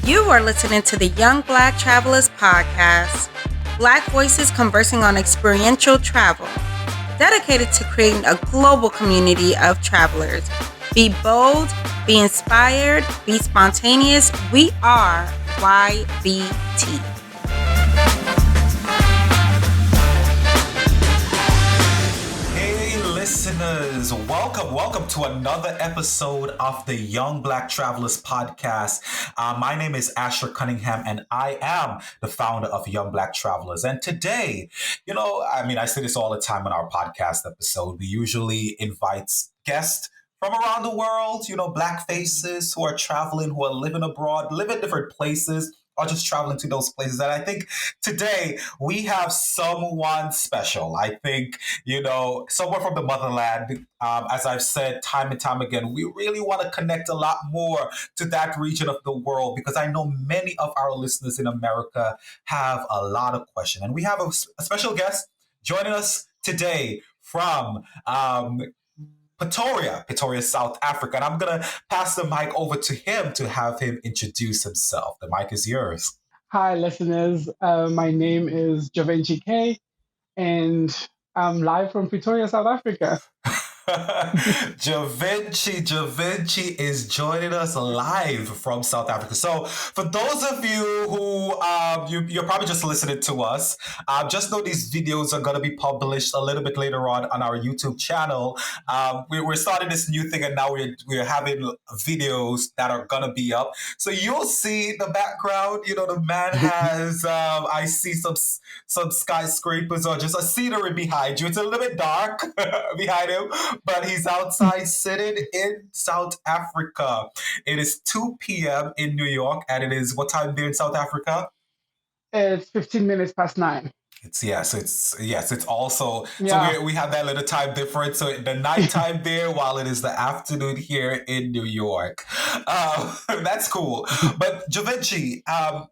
You are listening to the Young Black Travelers Podcast. Black voices conversing on experiential travel, dedicated to creating a global community of travelers. Be bold, be inspired, be spontaneous. We are YBT. Listeners, welcome to another episode of the Young Black Travelers Podcast. My name is Asher Cunningham, and I am the founder of Young Black Travelers. And today, I say this all the time in our podcast episode. We usually invite guests from around the world, Black faces who are traveling, who are living abroad, live in different places, or just traveling to those places. And I think today we have someone special. I think, someone from the motherland. As I've said time and time again, we really want to connect a lot more to that region of the world because I know many of our listeners in America have a lot of questions. And we have a special guest joining us today from Pretoria, South Africa. And I'm going to pass the mic over to him to have him introduce himself. The mic is yours. Hi, listeners. My name is Jovenchi, and I'm live from Pretoria, South Africa. Jovenchi is joining us live from South Africa. So for those of you who you're probably just listening to us, just know these videos are going to be published a little bit later on our YouTube channel. We're starting this new thing, and now we're having videos that are going to be up. So you'll see the background. The man has I see some skyscrapers or just a scenery behind you. It's a little bit dark behind him, but he's outside sitting in South Africa. It is 2 p.m. in New York, and it is what time there in South Africa? It's 15 minutes past 9. It's also, so we have that little time difference. So the nighttime there, while it is the afternoon here in New York. That's cool. But Jovenchi,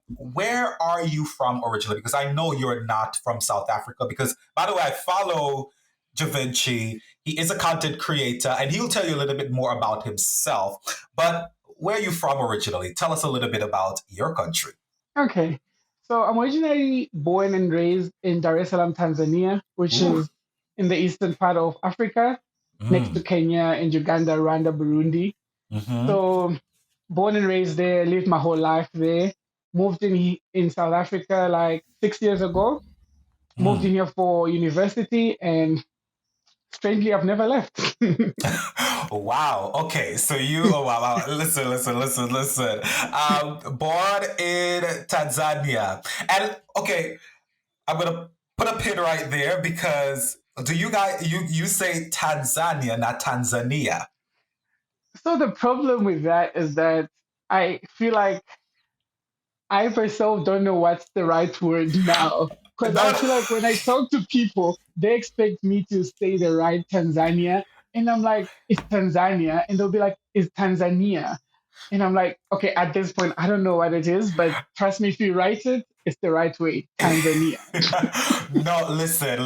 where are you from originally? Because I know you're not from South Africa. Because, by the way, I follow Jovenchi. He is a content creator, and he'll tell you a little bit more about himself. But where are you from originally? Tell us a little bit about your country. Okay. So I'm originally born and raised in Dar es Salaam, Tanzania, which is in the eastern part of Africa, next to Kenya and Uganda, Rwanda, Burundi. Mm-hmm. So born and raised there, lived my whole life there. Moved in South Africa like 6 years ago. Moved in here for university, and strangely, I've never left. Wow. Okay. So wow. Listen. Born in Tanzania. And okay, I'm going to put a pin right there because do you guys, you say Tanzania, not Tanzania. So the problem with that is that I feel like I myself don't know what's the right word now. Because I feel like when I talk to people, they expect me to say the right Tanzania. And I'm like, it's Tanzania. And they'll be like, it's Tanzania. And I'm like, okay, at this point, I don't know what it is, but trust me, if you write it, it's the right way, Tanzania. No, listen.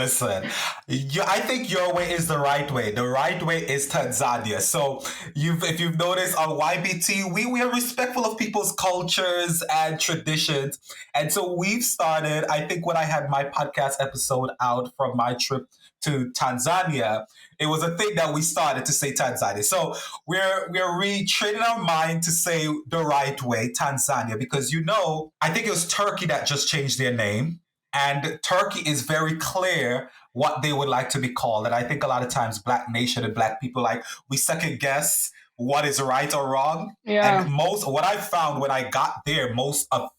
I think your way is the right way. The right way is Tanzania. So if you've noticed on YBT, we are respectful of people's cultures and traditions. And so we've started, I think when I had my podcast episode out from my trip to Tanzania, it was a thing that we started to say Tanzania. So we're retraining our mind to say the right way, Tanzania, because I think it was Turkey that just changed their name. And Turkey is very clear what they would like to be called. And I think a lot of times Black nation and Black people, we second guess what is right or wrong. Yeah. And what I found when I got there, most of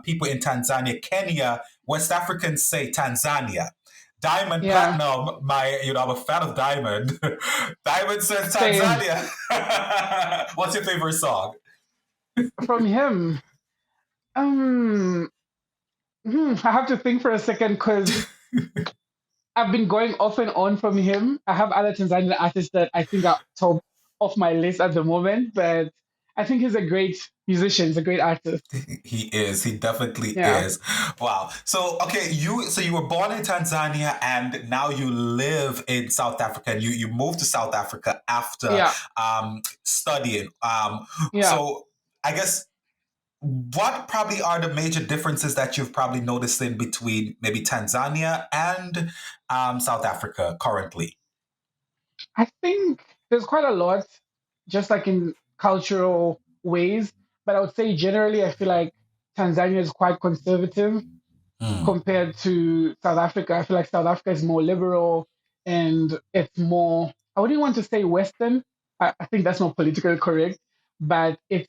people in Tanzania, Kenya, West Africans say Tanzania. Diamond Platinum, I'm a fan of Diamond. Diamond says Tanzania. What's your favorite song? From him? I have to think for a second because I've been going off and on from him. I have other Tanzanian artists that I think are top of my list at the moment, but I think he's a great musician. He's a great artist. He is. He definitely is. Wow. So, okay, you were born in Tanzania and now you live in South Africa. And you moved to South Africa after studying. So, I guess what probably are the major differences that you've probably noticed in between maybe Tanzania and South Africa currently? I think there's quite a lot, just like in cultural ways. But I would say generally, I feel like Tanzania is quite conservative Hmm. compared to South Africa. I feel like South Africa is more liberal and it's more, I wouldn't want to say Western. I think that's not politically correct, but it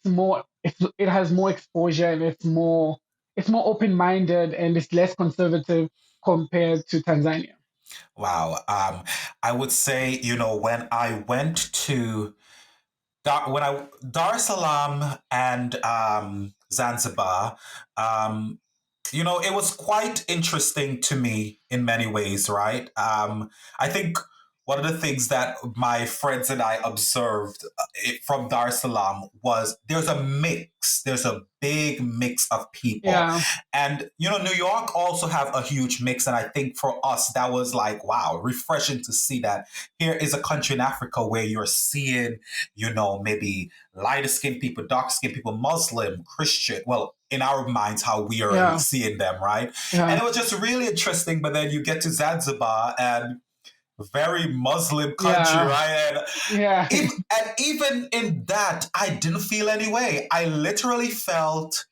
has more exposure and it's more open-minded and it's less conservative compared to Tanzania. Wow. I would say, when I went to Dar es Salaam and Zanzibar, um, it was quite interesting to me in many ways, right? I think one of the things that my friends and I observed from Dar es Salaam was there's a big mix of people. Yeah, And, New York also have a huge mix. And I think for us, that was like, wow, refreshing to see that here is a country in Africa where you're seeing, maybe lighter skinned people, dark skinned people, Muslim, Christian. Well, in our minds, how we are yeah, seeing them, right? And yeah, it was just really interesting. But then you get to Zanzibar and very Muslim country, yeah, right? yeah, And even in that, I didn't feel any way. I literally felt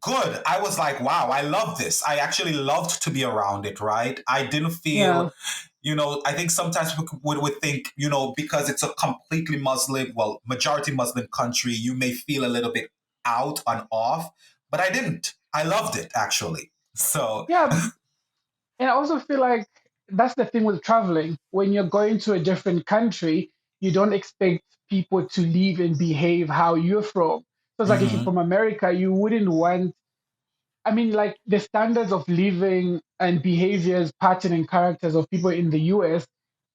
good. I was like, wow, I love this. I actually loved to be around it, right? I didn't feel, yeah. I think sometimes people would think, because it's a completely Muslim, well, majority Muslim country, you may feel a little bit out and off, but I didn't. I loved it actually. So, Yeah, and I also feel like that's the thing with traveling. When you're going to a different country, you don't expect people to live and behave how you're from. So it's like if you're mhm, from America, you wouldn't want, I mean, like the standards of living and behaviors, pattern, and characters of people in the US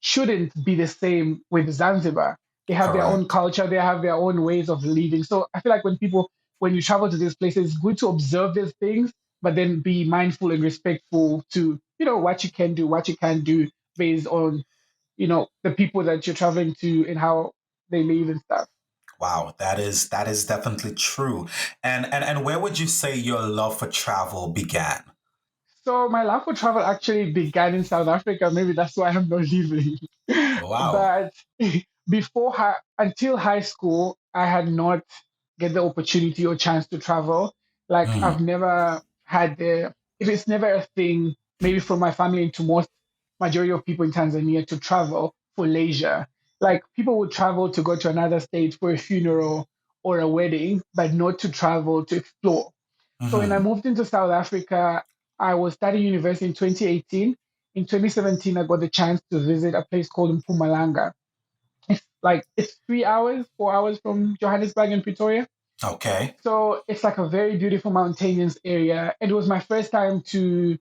shouldn't be the same with Zanzibar. They have their own correct. culture, they have their own ways of living. So I feel like when you travel to these places, it's good to observe these things, but then be mindful and respectful to, what you can do, what you can't do based on, the people that you're traveling to and how they live and stuff. Wow, that is definitely true. And where would you say your love for travel began? So my love for travel actually began in South Africa. Maybe that's why I'm not leaving. Wow. But until high school, I had not get the opportunity or chance to travel. Like Mm, I've never had the. It is never a thing. Maybe for my family and to most majority of people in Tanzania to travel for leisure. Like people would travel to go to another state for a funeral or a wedding, but not to travel to explore. So when I mhm. moved into South Africa, I was studying university in 2018. In 2017, I got the chance to visit a place called Mpumalanga. It's 3 hours, 4 hours from Johannesburg and Pretoria. Okay. So it's like a very beautiful mountainous area. It was my first time to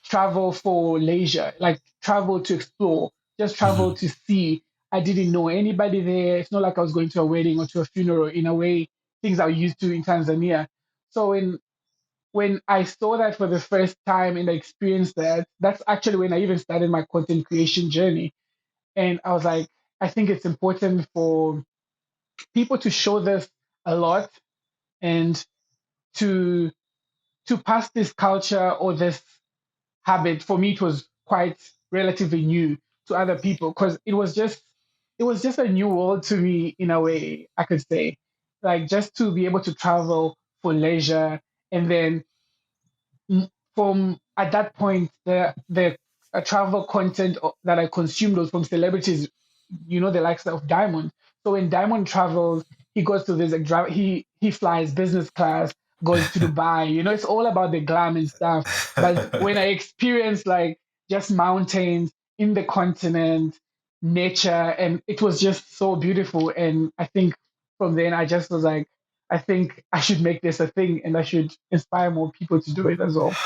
travel for leisure, like travel to explore, just travel Mhm, to see. I didn't know anybody there. It's not like I was going to a wedding or to a funeral in a way, things I used to in Tanzania. So when I saw that for the first time and I experienced that, that's actually when I even started my content creation journey. And I was like, I think it's important for people to show this a lot and to pass this culture or this habit. For me, it was quite relatively new to other people because it was just a new world to me in a way, I could say. Like just to be able to travel for leisure and then from at that point the travel content that I consumed was from celebrities, the likes of Diamond. So when Diamond travels, he goes to visit, he flies business class, goes to Dubai. It's all about the glam and stuff. But when I experienced like just mountains in the continent, nature, and it was just so beautiful. And I think from then I just was like, I think I should make this a thing and I should inspire more people to do it as well.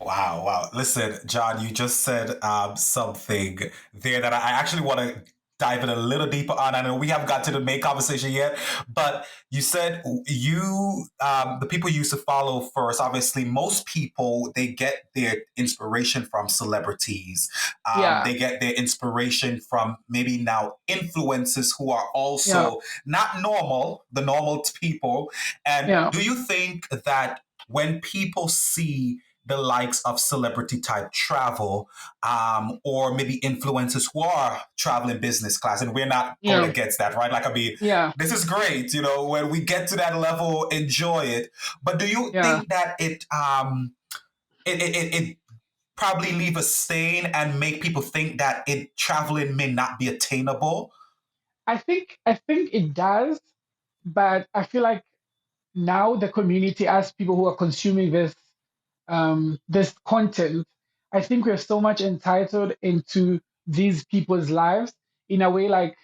Wow. Listen, John, you just said something there that I actually want to dive in a little deeper on. I know we haven't got to the main conversation yet, but you said the people you used to follow first. Obviously, most people they get their inspiration from celebrities. Yeah, They get their inspiration from maybe now influencers who are yeah, also not normal, the normal people. And yeah. do you think that when people see the likes of celebrity type travel, or maybe influencers who are traveling business class, and we're not going Yeah, against that, right? Like, I mean, yeah, this is great, when we get to that level, enjoy it. But do you yeah. think that it probably leave a stain and make people think that it traveling may not be attainable? I think it does, but I feel like now the community, as people who are consuming this content, I think we're so much entitled into these people's lives in a way like,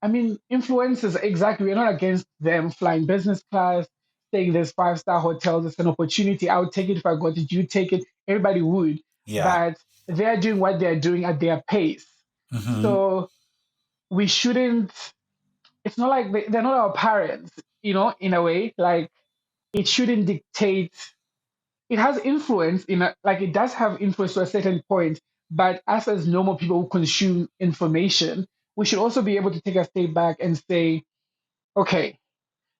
I mean, influencers, exactly. We're not against them flying business class, staying in this five-star hotels. It's an opportunity. I would take it if I got it. You take it. Everybody would. Yeah. But they're doing what they're doing at their pace. Hmm. So we shouldn't, it's not like they're not our parents, in a way. Like, it shouldn't dictate. It has influence like it does have influence to a certain point, but us as normal people who consume information, we should also be able to take a step back and say, okay,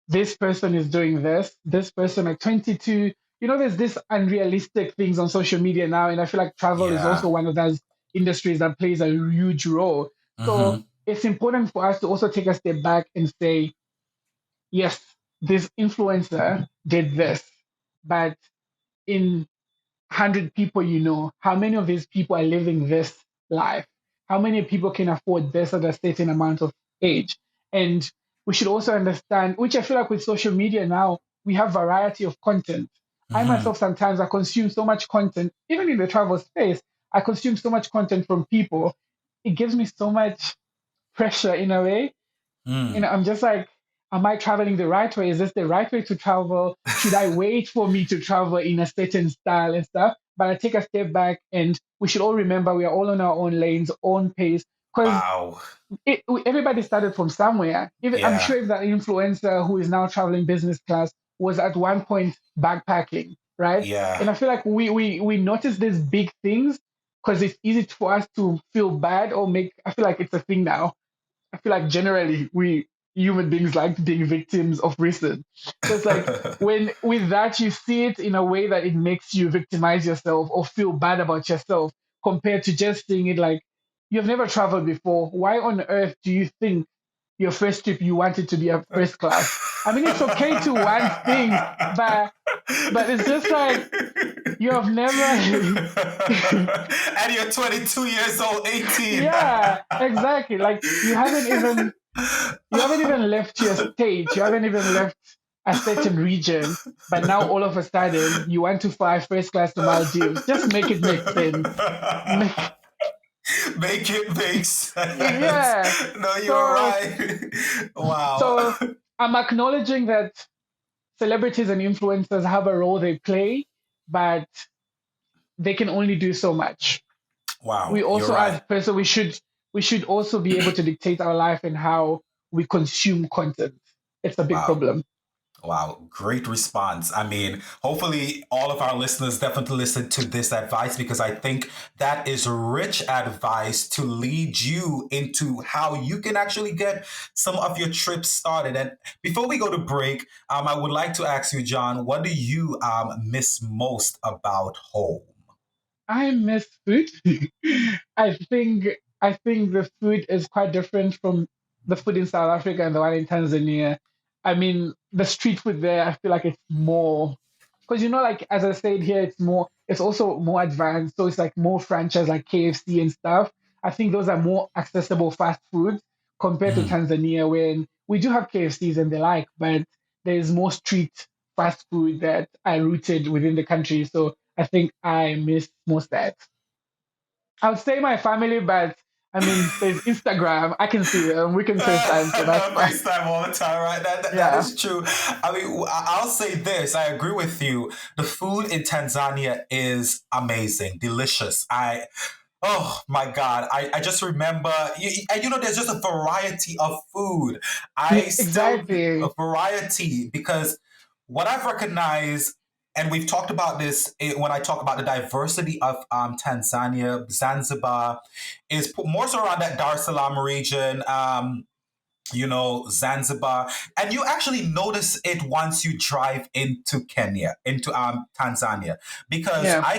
this person is doing this person at 22. There's this unrealistic things on social media now, and I feel like travel is also Yeah. one of those industries that plays a huge role. So Hmm. it's important for us to also take a step back and say, yes, this influencer did this, but in 100 people, how many of these people are living this life? How many people can afford this at a certain amount of age? And we should also understand, which I feel like with social media now, we have variety of content. I Hmm. myself sometimes I consume so much content, even in the travel space, I consume so much content from people. It gives me so much pressure in a way. Mm. I'm just like, am I traveling the right way? Is this the right way to travel? Should I wait for me to travel in a certain style and stuff? But I take a step back, and we should all remember we are all on our own lanes, own pace, because Wow. everybody started from somewhere. Even I'm Yeah. sure if that influencer who is now traveling business class was at one point backpacking, right? Yeah. And I feel like we notice these big things because it's easy for us to feel bad or make. I feel like it's a thing now. I feel like generally we human beings like being victims of reason. So it's like when with that you see it in a way that it makes you victimize yourself or feel bad about yourself compared to just seeing it like you've never traveled before. Why on earth do you think your first trip you wanted to be a first class? I mean, it's okay to want things, but it's just like you have never. And you're 22 years old, 18. Yeah, exactly. Like you haven't even left your state. You haven't even left a certain region. But now all of a sudden you want to fly first class to Maldives. Just make it make sense. Make, Make it make sense. yeah. No, you're So right. Wow. so I'm acknowledging that celebrities and influencers have a role they play, but they can only do so much. We Wow, you're also as right. person we should also be able to dictate our life and how we consume content. It's a big Wow. problem. Wow, great response. I mean, hopefully, all of our listeners definitely listen to this advice because I think that is rich advice to lead you into how you can actually get some of your trips started. And before we go to break, I would like to ask you, John, what do you miss most about home? I miss food. I think I think the food is quite different from the food in South Africa and the one in Tanzania. I mean, the street food there, I feel like it's more because like as I said here, it's also more advanced. So it's like more franchise like KFC and stuff. I think those are more accessible fast foods compared to Mhm. Tanzania, when we do have KFCs and the like, but there's more street fast food that are rooted within the country. So I think I miss most that. I would say my family, but I mean, there's Instagram. I can see them. We can FaceTime, so that's fine. FaceTime all the time, right? That Yeah. is true. I mean, I'll say this. I agree with you. The food in Tanzania is amazing, delicious. Oh my God. I just remember, and there's just a variety of food. I still, a Exactly. variety, because what I've recognized, and we've talked about this when I talk about the diversity of Tanzania, Zanzibar, is more so around that Dar es Salaam region. Zanzibar. And you actually notice it once you drive into Kenya, into Tanzania. Because Yeah. I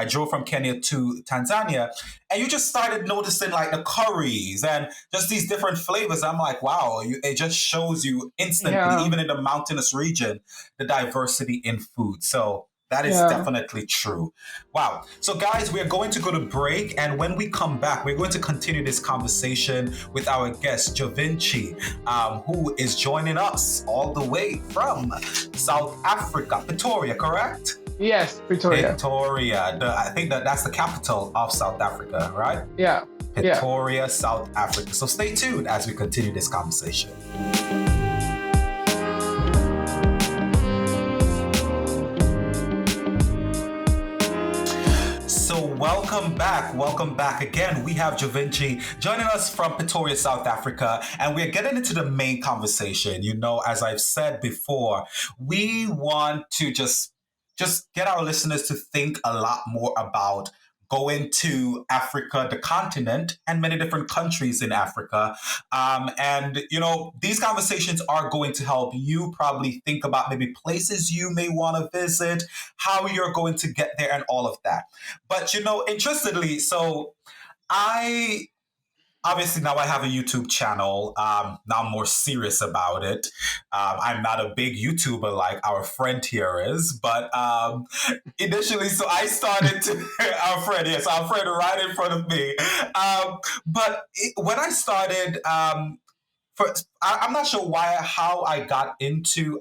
drove from Kenya to Tanzania, and you just started noticing like the curries and just these different flavors. I'm like, wow, it just shows you instantly, Yeah. even in the mountainous region, the diversity in food. So that is Yeah. definitely true. Wow. So, guys, we're going to go to break. And when we come back, we're going to continue this conversation with our guest, Jovenichi, who is joining us all the way from South Africa, Pretoria, correct? Yes, Pretoria. Pretoria. I think that's the capital of South Africa, right? Yeah. Yeah. Pretoria, South Africa. So, stay tuned as we continue this conversation. So welcome back. Welcome back again. We have Jovenchi joining us from Pretoria, South Africa, and we're getting into the main conversation. As I've said before, we want to just get our listeners to think a lot more about going to Africa, the continent, and many different countries in Africa. And these conversations are going to help you probably think about maybe places you may want to visit, how you're going to get there, and all of that. But interestedly, so I obviously now I have a YouTube channel. Now I'm more serious about it. I'm not a big YouTuber like our friend here is, but initially, so I started to our friend, yes, our friend right in front of me. When I started, I'm not sure how I got into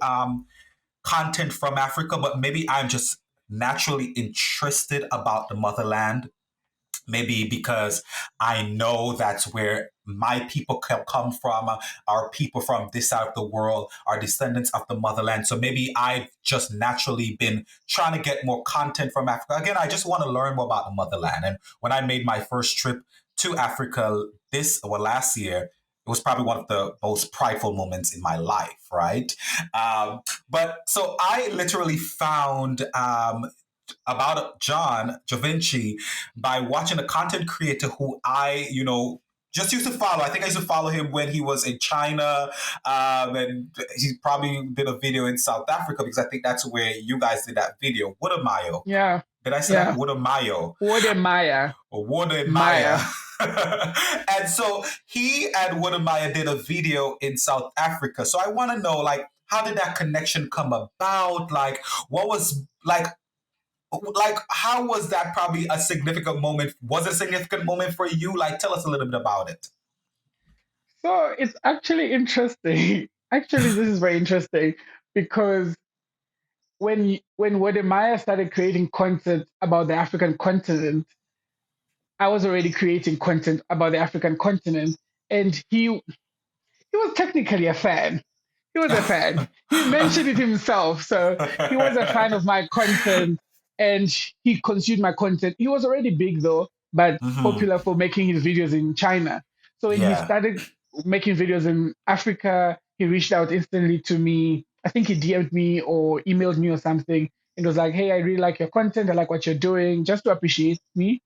content from Africa, but maybe I'm just naturally interested about the motherland. Maybe because I know that's where my people come from, our people from this side of the world, are descendants of the motherland. So maybe I've just naturally been trying to get more content from Africa. Again, I just want to learn more about the motherland. And when I made my first trip to Africa last year, it was probably one of the most prideful moments in my life, right? But so I literally found about John Jovenchi by watching a content creator who just used to follow. I think I used to follow him when he was in China, and he probably did a video in South Africa because I think that's where you guys did that video. Wodamayo. Yeah. Did I say that? Yeah. Wodamayo. Wode Maya. Or Wodamaya. Maya. And so he and Wodamaya did a video in South Africa. So I want to know, like, how did that connection come about? Like, what was like how was that probably a significant moment? Was it a significant moment for you? Like, tell us a little bit about it. So it's actually interesting. Actually, this is very interesting because when Wode Maya started creating content about the African continent, I was already creating content about the African continent, and he was technically a fan. He was a fan. He mentioned it himself. So he was a fan of my content and he consumed my content. He was already big though, but Hmm. popular for making his videos in China. So when he Yeah. started making videos in Africa, he reached out instantly to me. I think he DM'd me or emailed me or something and was like, hey, I really like your content. I like what you're doing, just to appreciate me.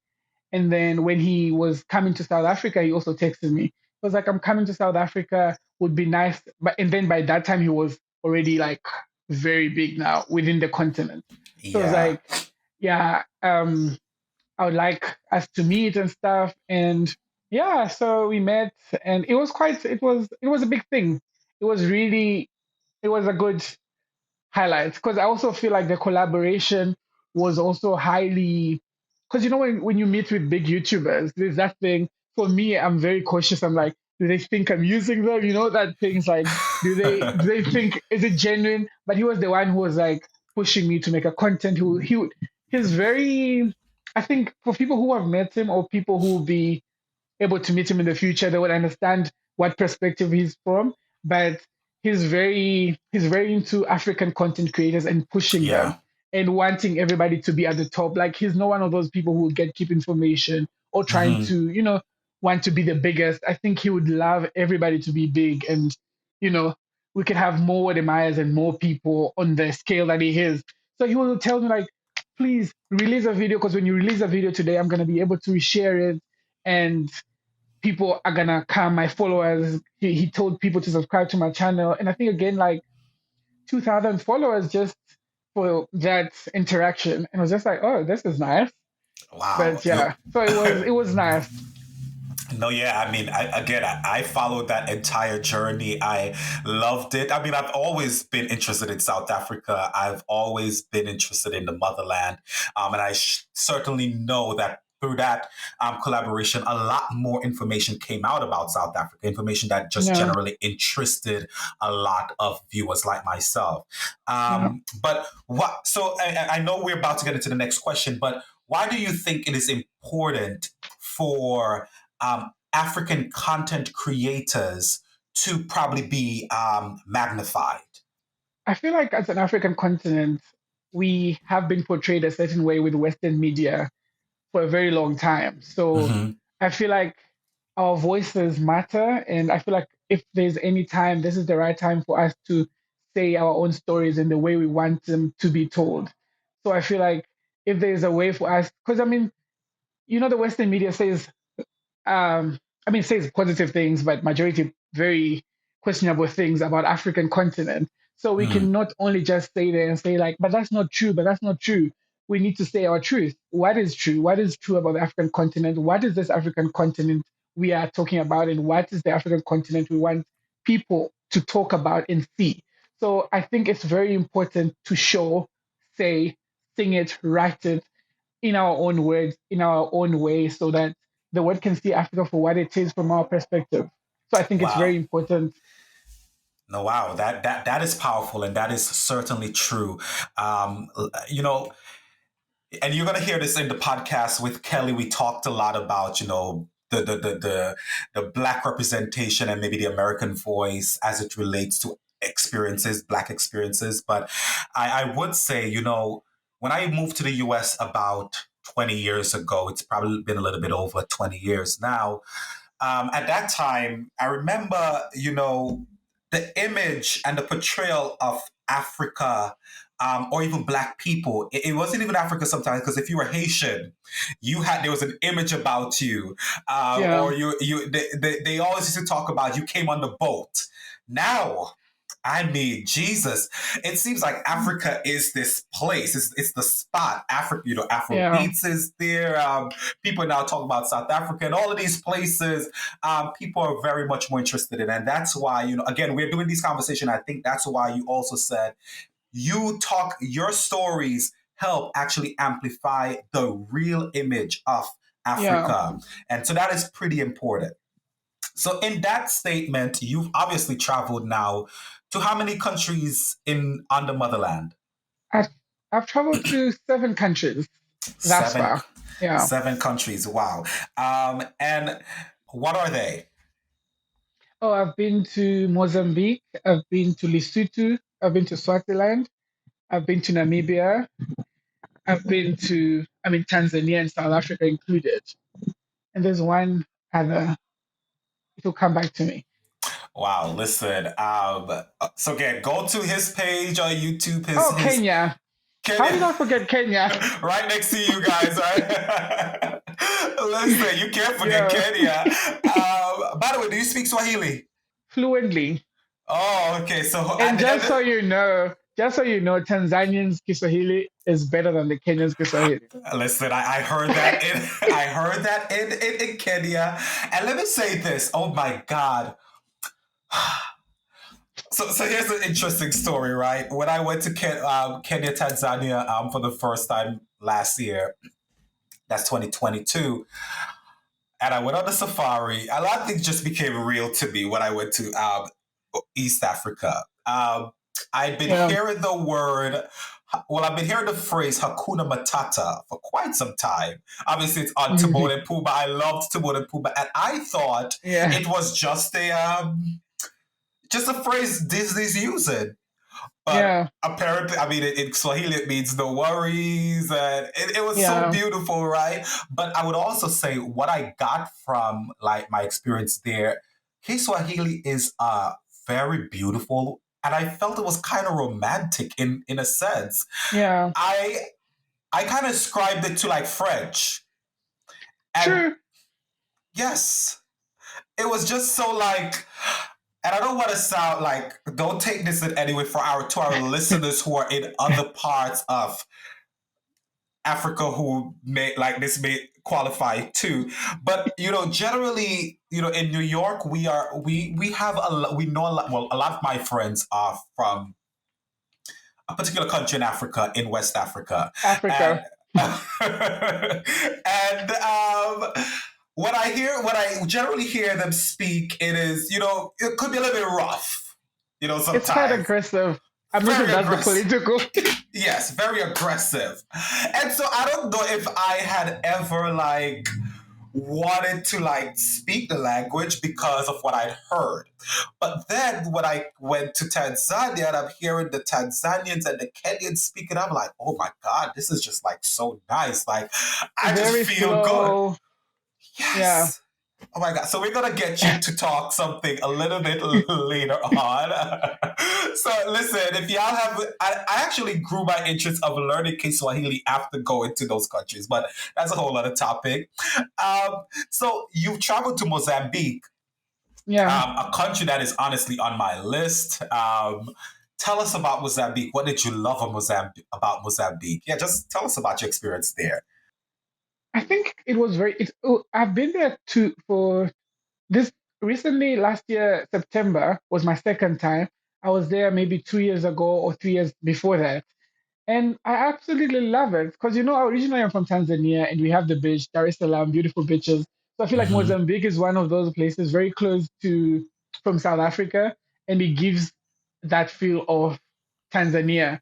And then when he was coming to South Africa, he also texted me. He was like, I'm coming to South Africa, would be nice. But and then by that time he was already like very big now within the continent. So I was Yeah. like, yeah, I would like us to meet and stuff. And yeah, so we met and it was a big thing. It was really it was a good highlights because I also feel like the collaboration was also highly because when you meet with big YouTubers, there's that thing. For me, I'm very cautious. I'm like, do they think I'm using them? That thing's like, do they think is it genuine? But he was the one who was like pushing me to make a content. He's very. I think for people who have met him or people who will be able to meet him in the future, they would understand what perspective he's from. But he's very into African content creators and pushing Yeah. them. and wanting everybody to be at the top. Like he's not one of those people who get keep information or trying Hmm. to, want to be the biggest. I think he would love everybody to be big and, you know, we could have more admirers and more people on the scale that he is. So he will tell me like, please release a video because when you release a video today, I'm gonna be able to share it and people are gonna come, my followers. He told people to subscribe to my channel. And I think again, like 2,000 followers just for that interaction. And I was just like, oh, this is nice. Wow. But yeah, so it was nice. No, yeah. I mean, I followed that entire journey. I loved it. I mean, I've always been interested in South Africa. I've always been interested in the motherland. And certainly know that through that collaboration, a lot more information came out about South Africa, information that just Yeah, generally interested a lot of viewers like myself. yeah. But what, so I know we're about to get into the next question, but why do you think it is important for African content creators to probably be magnified? I feel like as an African continent, we have been portrayed a certain way with Western media for a very long time. So Hmm. I feel like our voices matter. And I feel like if there's any time, this is the right time for us to say our own stories in the way we want them to be told. So I feel like if there's a way for us, because I mean, the Western media says says positive things, but majority very questionable things about African continent. So we Mm. can not only just stay there and say like, but that's not true, but that's not true. We need to say our truth. What is true? What is true about the African continent? What is this African continent we are talking about? And what is the African continent we want people to talk about and see? So I think it's very important to show, say, sing it, write it, in our own words, in our own way, so that the world can see Africa for what it is from our perspective. So I think it's very Wow. important. No, wow. That is powerful, and that is certainly true. You know, and you're gonna hear this in the podcast with Kelly. We talked a lot about the black representation and maybe the American voice as it relates to experiences, black experiences. But I would say, when I moved to the US about 20 years ago, it's probably been a little bit over 20 years now. At that time, I remember, the image and the portrayal of Africa, or even Black people. It wasn't even Africa sometimes, because if you were Haitian, there was an image about you, Yeah, or they always used to talk about you came on the boat. Now, I mean, Jesus, it seems like Africa is this place. It's the spot. Africa, Afro yeah, Beats is there. People now talk about South Africa and all of these places. People are very much more interested in, and that's why, again, we're doing these conversations. I think that's why you also said your stories help actually amplify the real image of yeah. Africa, and so that is pretty important. So, in that statement, you've obviously traveled now to how many countries in on the motherland? I've, I've traveled to 7 countries thus Seven, far. Yeah. 7 countries. Wow. And what are they? Oh, I've been to Mozambique. I've been to Lesotho. I've been to Swaziland. I've been to Namibia. I've been to, Tanzania and South Africa included. And there's one other. It will come back to me. Wow. Listen. So again, go to his page on YouTube. His Oh, his Kenya. How did Kenya, I forget Kenya? right next to you guys. Right. Listen, you can't forget Yeah, Kenya. By the way, do you speak Swahili? fluently. Oh, okay. So And just so you know, Tanzanians Kiswahili is better than the Kenyans Kiswahili. listen, I heard that I heard that in Kenya, and let me say this. Oh my God. So here's an interesting story, right? When I went to Kenya, Tanzania, for the first time last year, that's 2022, and I went on a safari. A lot of things just became real to me when I went to East Africa. I've been Yeah. hearing the word, well, I've been hearing the phrase Hakuna Matata for quite some time. Obviously, it's on Timon and Pumbaa. I loved Timon and Pumbaa, and I thought Yeah. it was just a phrase Disney's using. But Yeah. apparently, I mean, in Swahili, it means no worries. And it was so Yeah. beautiful, right? But I would also say what I got from like my experience there, Kiswahili is very beautiful. And I felt it was kind of romantic in a sense. Yeah. I I kind of ascribed it to like French. And True. yes, it was just so like, and I don't want to sound like, don't take this in any way for our to our listeners who are in other parts of Africa who may like this may qualify too. But generally, in New York, we have we know a lot. Well, a lot of my friends are from a particular country in Africa, in West Africa, and Africa. and when I generally hear them speak, it is it could be a little bit rough, It's quite sometimes aggressive. I'm not sure if very that's the aggressive. political. Yes, very aggressive. And so I don't know if I had ever like wanted to like speak the language because of what I'd heard. But then when I went to Tanzania and I'm hearing the Tanzanians and the Kenyans speaking, I'm like, oh my God, this is just like so nice. Like I just Very feel good. slow. Yeah. Yes. Oh my God. So we're going to get you to talk something a little bit later on. So listen, if y'all have, I actually grew my interest of learning Kiswahili after going to those countries, but that's a whole other topic. So you've traveled to Mozambique, Yeah. a country that is honestly on my list. Tell us about Mozambique. What did you love about Mozambique? Yeah, just tell us about your experience there. I think it was very. I've been there for this recently. Last year, September was my second time. I was there maybe 2 years ago or 3 years before that. And I absolutely love it because, originally I'm from Tanzania and we have the beach, Dar es Salaam, beautiful beaches. So I feel like Hmm. Mozambique is one of those places very close to from South Africa, and it gives that feel of Tanzania,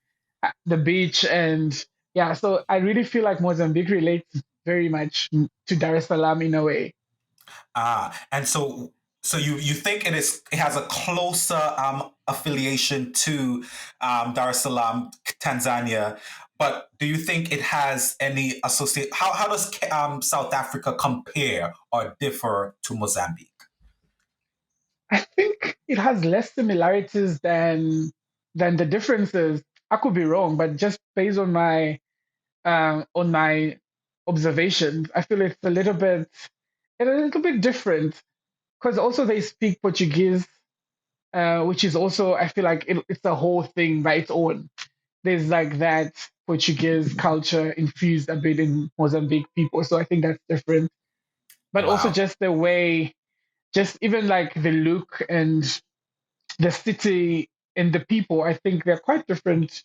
the beach. And yeah, so I really feel like Mozambique relates very much to Dar es Salaam in a way. And so you think it has a closer affiliation to Dar es Salaam, Tanzania, but do you think it has any associate? How does South Africa compare or differ to Mozambique? I think it has less similarities than the differences. I could be wrong, but just based on my observations, I feel it's a little bit different because also they speak Portuguese, which is also I feel like it's a whole thing by its own. There's like that Portuguese culture infused a bit in Mozambique people, so I think that's different. But also Wow. just the way, just even like the look and the city and the people, I think they're quite different,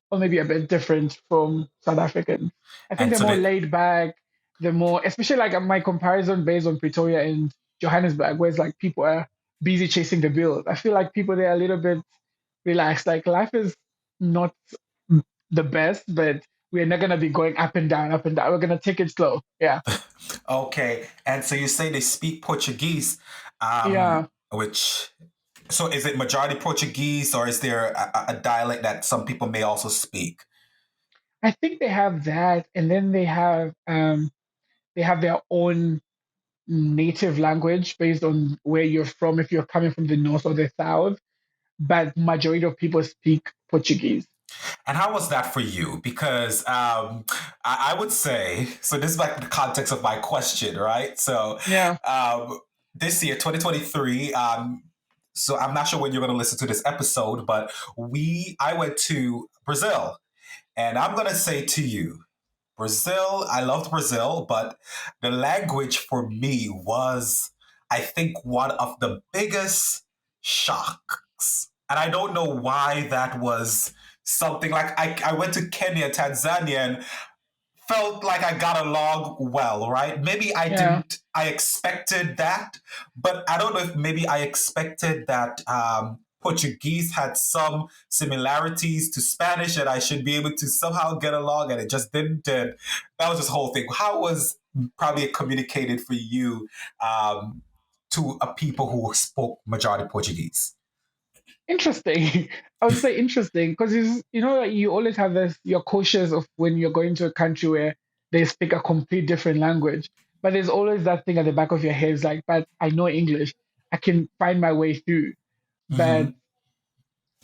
or maybe a bit different from South Africans. I think And they're so more that laid back. They're more, especially like my comparison based on Pretoria and Johannesburg, where it's like people are busy chasing the bills. I feel like people there are a little bit relaxed. Like life is not the best, but we're not gonna be going up and down, up and down. We're gonna take it slow. Yeah, okay, and so you say they speak Portuguese, yeah. which so is it majority Portuguese or is there a dialect that some people may also speak? I think they have that, and then they have their own native language based on where you're from, if you're coming from the north or the south, but majority of people speak Portuguese. And how was that for you? Because I would say, so this is like the context of my question, right? So Yeah, this year, 2023, so I'm not sure when you're going to listen to this episode, but I went to Brazil. And I'm going to say to you, Brazil, I loved Brazil, but the language for me was, I think, one of the biggest shocks. And I don't know why that was something like I went to Kenya, Tanzania, and felt like I got along well, right? Maybe I yeah, didn't, I expected that, but I don't know if maybe I expected that Portuguese had some similarities to Spanish and I should be able to somehow get along, and it just didn't. And that was this whole thing. How was probably communicated for you to a people who spoke majority Portuguese? Interesting. I would say interesting because like, you always have this. You're cautious of when you're going to a country where they speak a complete different language, but there's always that thing at the back of your head. Is like, but I know English. I can find my way through. But Hmm.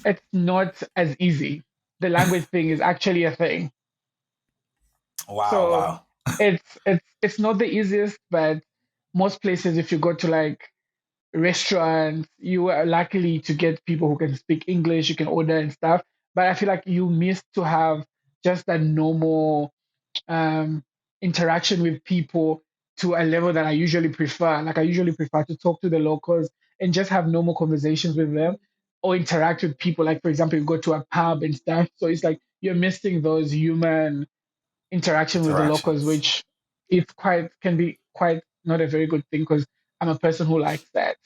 it's not as easy. The language thing is actually a thing. Wow, So wow. it's not the easiest, but most places, if you go to like restaurants, you are likely to get people who can speak English, you can order and stuff. But I feel like you miss to have just a normal um, interaction with people to a level that I usually prefer. Like I usually prefer to talk to the locals and just have normal conversations with them or interact with people. Like for example, you go to a pub and stuff. So it's like you're missing those human interaction with the locals, Interactions. which it's quite can be quite not a very good thing because I'm a person who likes that.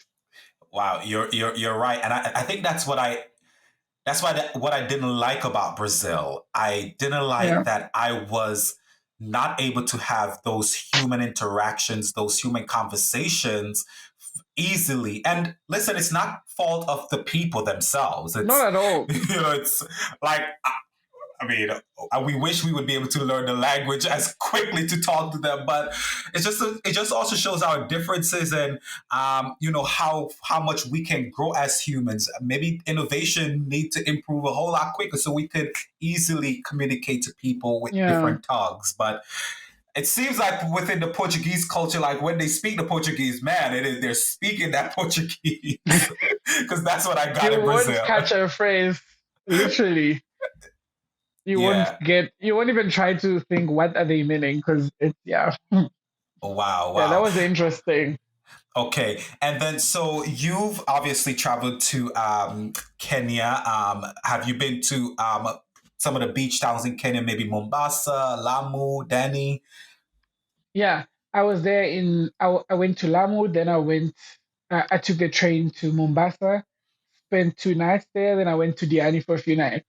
Wow, you're right, and I think that's why what I didn't like about Brazil. I didn't like Yeah. that I was not able to have those human interactions, those human conversations easily. And listen, it's not fault of the people themselves. Not It's at all. it's like I mean, we wish we would be able to learn the language as quickly to talk to them, but it just also shows our differences and how much we can grow as humans. Maybe innovation need to improve a whole lot quicker so we could easily communicate to people with Yeah. different tongues. But it seems like within the Portuguese culture, like when they speak the Portuguese, man, it is they're speaking that Portuguese because that's what I got You in won't Brazil. catch a phrase, literally. Yeah. You won't even try to think what are they meaning because it's, yeah. Wow. Yeah, that Wow. was interesting. Okay, and then so you've obviously traveled to Kenya. Have you been to some of the beach towns in Kenya? Maybe Mombasa, Lamu, Dani. Yeah, I was there I went to Lamu, then I took the train to Mombasa, spent 2 nights there, then I went to Diani for a few nights.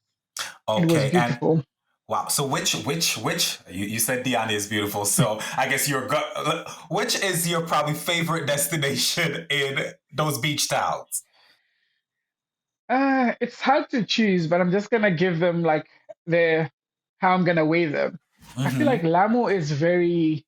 It was Okay, and beautiful. wow. So which you said Diani is beautiful. So I guess which is your probably favorite destination in those beach towns? It's hard to choose, but I'm just gonna give them like the how I'm gonna weigh them. I feel like Mm-hmm. Lamu is very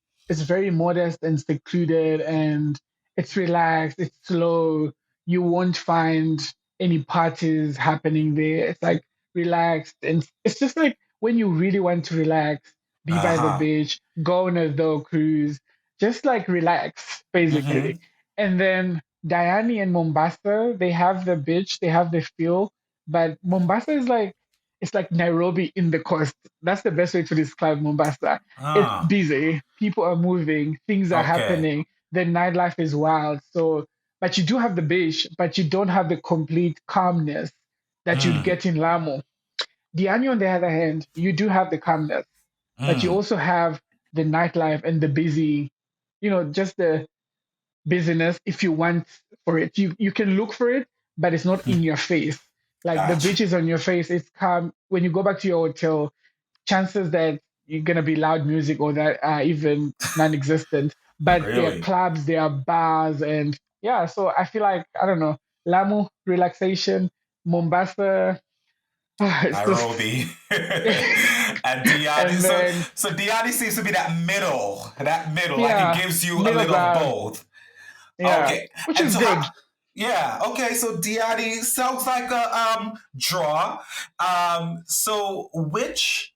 modest and secluded and it's relaxed, it's slow. You won't find any parties happening there. It's like relaxed and it's just like when you really want to relax, be Uh by the huh. beach, go on a dog cruise, just like relax, basically. Mm-hmm. And then Diani and Mombasa, they have the beach, they have the feel, but Mombasa is like it's like Nairobi in the coast. That's the best way to describe Mombasa. It's Ah. busy, people are moving, things are Okay. happening, the nightlife is wild. So, but you do have the beach, but you don't have the complete calmness that you'd Mm. get in Lamu. Diani, on the other hand, you do have the calmness, but you Mm. also have the nightlife and the busy, just the busyness if you want for it. You can look for it, but it's not in your face. Like the Gotcha. beach is on your face. It's calm. When you go back to your hotel, chances that you're gonna be loud music or that are even non-existent. But there are Really. clubs, there are bars, and yeah. So I feel like I don't know. Lamu relaxation, Mombasa. It's just Nairobi and Diani. and So then so Diani seems to be that middle, like it yeah, gives you a middle little of ground. both. Yeah, Okay, which and is so how? good. Yeah, okay. So Diani sounds like a draw. So which?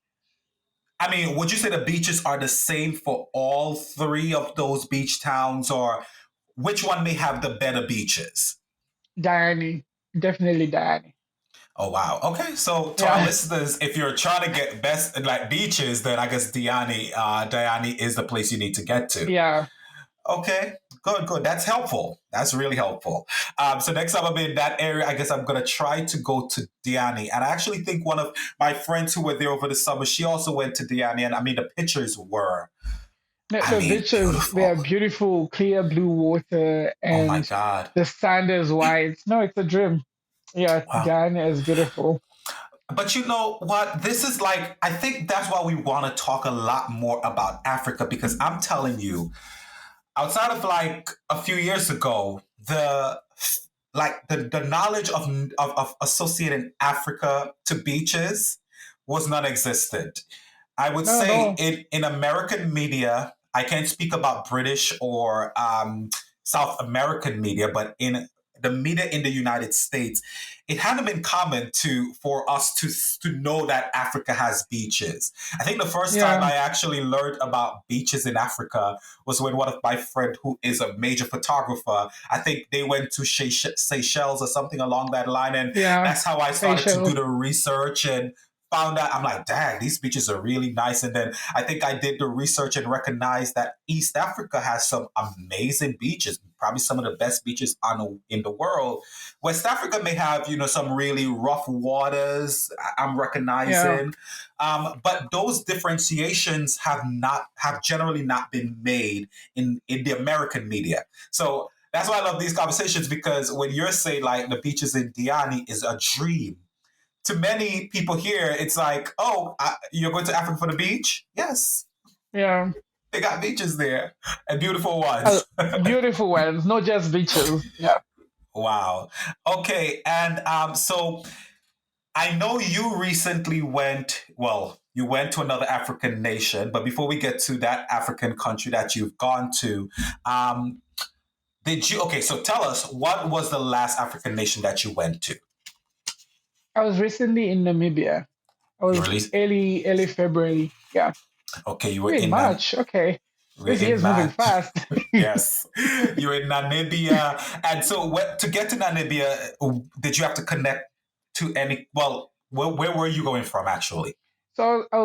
I mean, would you say the beaches are the same for all three of those beach towns, or which one may have the better beaches? Diani, definitely Diani. Oh wow. Okay. So to our Yeah. listeners, if you're trying to get best like beaches, then I guess Diani is the place you need to get to. Yeah. Okay. Good, good. That's helpful. That's really helpful. So next time I'm in that area, I guess I'm gonna try to go to Diani. And I actually think one of my friends who were there over the summer, she also went to Diani. And I mean the pictures were, I The mean, beaches, they are beautiful. beautiful, clear blue water, Oh my and God. the sand is white. No, it's a dream. Yeah, Wow. Diana is beautiful. But you know what? This is like, I think that's why we want to talk a lot more about Africa because I'm telling you, outside of like a few years ago, like the knowledge of associating Africa to beaches was non-existent. I would No, say no. in American media, I can't speak about British or South American media, but in the media in the United States, it hadn't been common to for us to know that Africa has beaches. I think the first time Yeah, I actually learned about beaches in Africa was when one of my friend who is a major photographer, I think they went to Seychelles or something along that line, and yeah. that's how I started to do Seychelles. the research and found out. I'm like, dang, these beaches are really nice. And then I think I did the research and recognized that East Africa has some amazing beaches, probably some of the best beaches in the world. West Africa may have, some really rough waters. I'm Yeah, recognizing, but those differentiations have generally not been made in the American media. So that's why I love these conversations, because when you're saying like the beaches in Diani is a dream, to many people here, it's like, oh, you're going to Africa for the beach? Yes, yeah. they got beaches there and beautiful Uh, ones. Beautiful ones, not just beaches. Yeah. Wow. Okay, and so I know you recently went. Well, you went to another African nation, but before we get to that African country that you've gone to, um, did you? Okay, so tell us, what was the last African nation that you went to? I was recently in Namibia. I You was released. early February. Yeah. Okay, you were We're in in March. Okay. we're This in year's moving March. fast. Yes, you're in Namibia, and so to get to Namibia, did you have to connect to any? Well, where were you going from actually? So I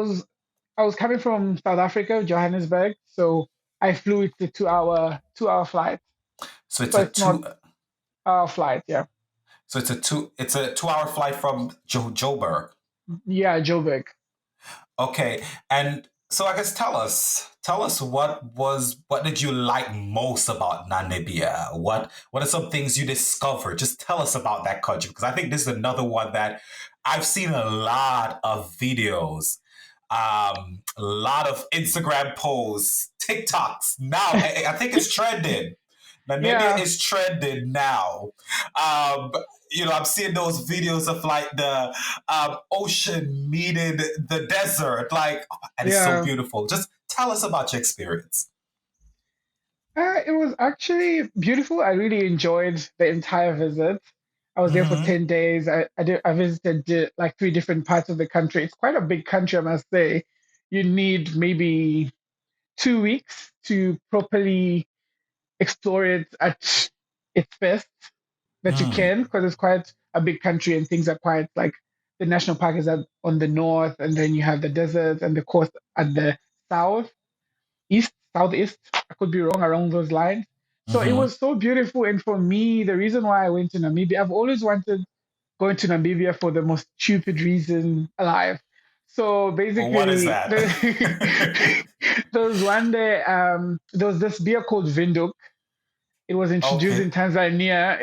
was coming from South Africa, Johannesburg. So I flew it the 2 hour flight. So it's So a it's not two. our flight. Yeah. So It's a 2 hour flight from Joburg. Yeah, Joburg. Okay, and so I guess tell us what did you like most about Namibia? What are some things you discovered? Just tell us about that country, because I think this is another one that I've seen a lot of videos, a lot of Instagram posts, TikToks. Now I think it's trending. Namibia Yeah, is trending now. Um, I'm seeing those videos of like the ocean meeting the desert, like, and it's so yeah. beautiful. Just tell us about your experience. It was actually beautiful. I really enjoyed the entire visit. I was there for Mm-hmm. 10 days. I visited like three different parts of the country. It's quite a big country, I must say. You need maybe 2 weeks to properly explore it at its best that you Mm. can, because it's quite a big country and things are quite like the national park is on the north, and then you have the deserts and the coast at the south southeast. I could be wrong around those lines. So it Mm-hmm. was so beautiful. And for me, the reason why I went to Namibia, I've always wanted going to Namibia for the most stupid reason alive. So Well, what is basically, that? there was one day, there was this beer called Vinduk. It was introduced in Okay. Tanzania.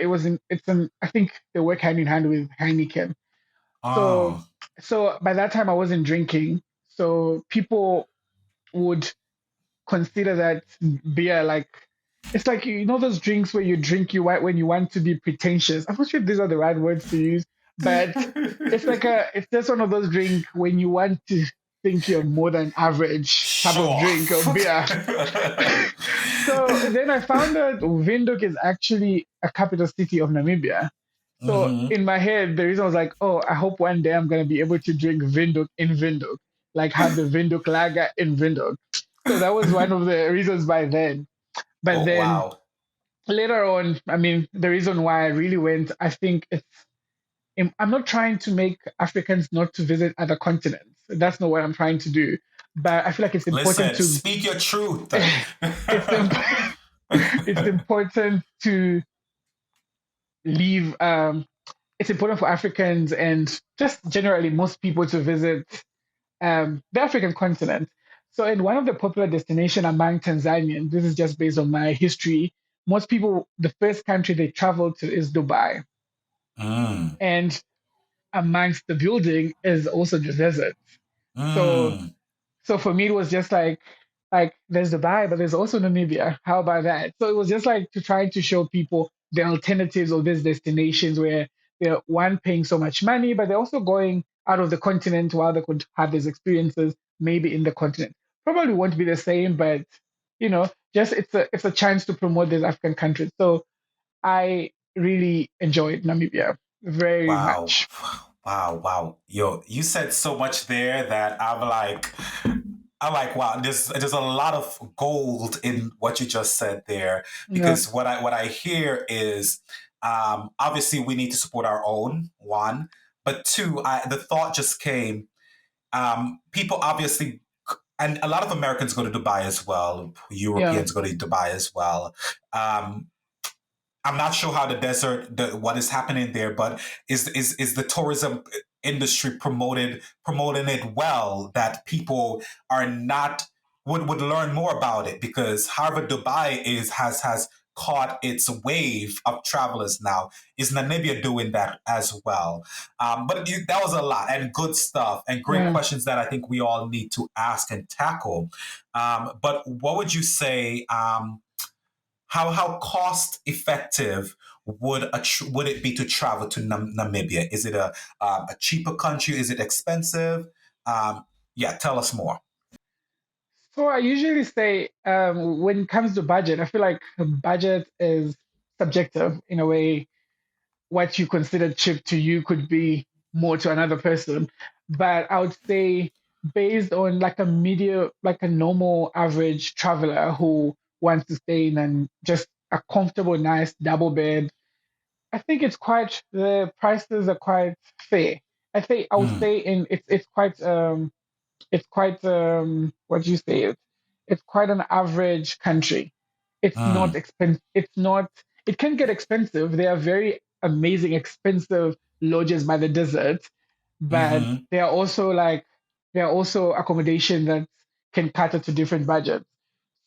I think they work hand in hand with Heineken. So, Oh. so by that time I wasn't drinking. So people would consider that beer like it's like those drinks where you drink when you want to be pretentious. I'm not sure if these are the right words to use, but it's just one of those drink when you want to think you're more than average type Show of drink off. of beer. So then I found out Windhoek is actually a capital city of Namibia. So Mm-hmm. in my head, the reason I was like, oh, I hope one day I'm gonna be able to drink Windhoek in Windhoek, like have the Windhoek lager in Windhoek. So that was one of the reasons by then. But Oh, then wow. later on, I mean, the reason why I really went, I think I'm not trying to make Africans not to visit other continents. That's not what I'm trying to do. But I feel like it's important Listen, to speak your truth. it's imp- it's important to leave. It's important for Africans and just generally most people to visit the African continent. So, in one of the popular destinations among Tanzanians, this is just based on my history. Most people, the first country they travel to is Dubai, Mm. and amongst the building is also the desert. So, Mm. so for me, it was just like there's Dubai, but there's also Namibia. How about that? So it was just like to try to show people the alternatives of these destinations where they're one paying so much money, but they're also going out of the continent while they could have these experiences maybe in the continent. Probably won't be the same, but just it's a chance to promote these African countries. So I really enjoyed Namibia very Wow. much. Wow, wow. Yo, you said so much there that wow, there's a lot of gold in what you just said there. Yeah, Because what I hear is obviously we need to support our own, one, but two, the thought just came, people obviously, and a lot of Americans go to Dubai as well, yeah, Europeans go to Dubai as well. Um, I'm not sure how the desert, what is happening there, but is the tourism industry promoting it well, that people are not would learn more about it, because Harvard Dubai has caught its wave of travelers now. Is Namibia doing that as well? That was a lot and good stuff and great yeah. questions that I think we all need to ask and tackle. But what would you say? How cost effective would it be to travel to Namibia? Is it a cheaper country? Is it expensive? Yeah, tell us more. So I usually say when it comes to budget, I feel like budget is subjective in a way. What you consider cheap to you could be more to another person. But I would say based on like a normal average traveler who wants to stay in and just a comfortable, nice double bed, I think the prices are quite fair. I would Mm, say it's quite what do you say it? It's quite an average country. It's not mm, expensive. It's not. It can get expensive. There are very amazing expensive lodges by the desert, but mm-hmm. there are also accommodation that can cater to different budgets.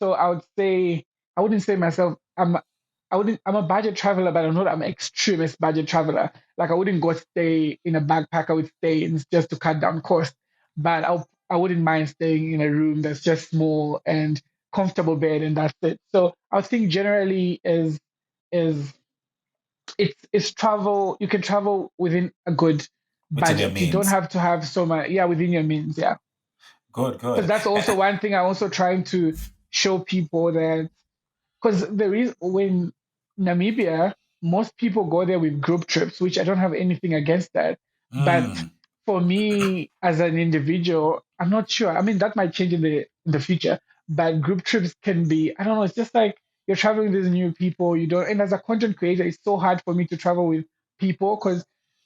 So I wouldn't say myself I'm a budget traveler, but I'm not an extremist budget traveler. Like I wouldn't go stay in a backpack. I would stay in just to cut down cost. But I wouldn't mind staying in a room that's just small and comfortable bed and that's it. So I think generally is it's travel. You can travel within a good Within your budget. You don't means. have to have so much. Yeah, within your means. Yeah, Good, because good. that's also one thing I'm also trying to show people that because there is when Namibia, most people go there with group trips, which I don't have anything against that. But Mm, for me as an individual, I'm not sure. I mean, that might change in the future. But group trips can be, I don't know, it's just like you're traveling with these new people. You don't, and as a content creator, it's so hard for me to travel with people because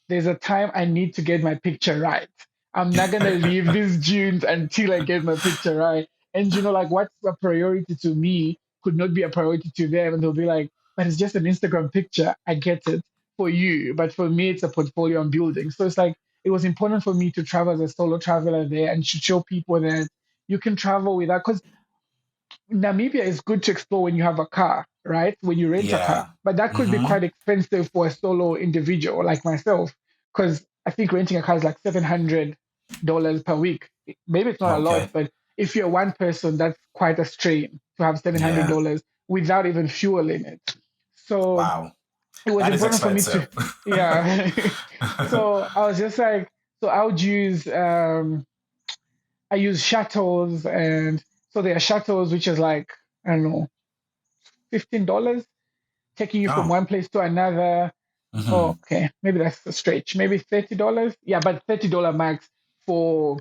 there's a time I need to get my picture right. I'm not gonna leave these dunes until I get my picture right. And like what's a priority to me could not be a priority to them. And they'll be like, but it's just an Instagram picture. I get it for you. But for me, it's a portfolio I'm building. So it's like, it was important for me to travel as a solo traveler there and to show people that you can travel without, because Namibia is good to explore when you have a car, right? When you rent a car. yeah. But that could be Mm-hmm. quite expensive for a solo individual like myself, because I think renting a car is like $700 per week. Maybe it's not a lot, Okay. but if you're one person, that's quite a strain to have Yeah. $700 without even fuel in it. So Wow. it was That is important for me to, expensive. yeah. So I was just like, so I would use shuttles, and so there are shuttles which is like I don't know, $15 taking you from Oh. one place to another. Oh, Mm-hmm. okay, maybe that's a stretch. Maybe $30. Yeah, but $30 max for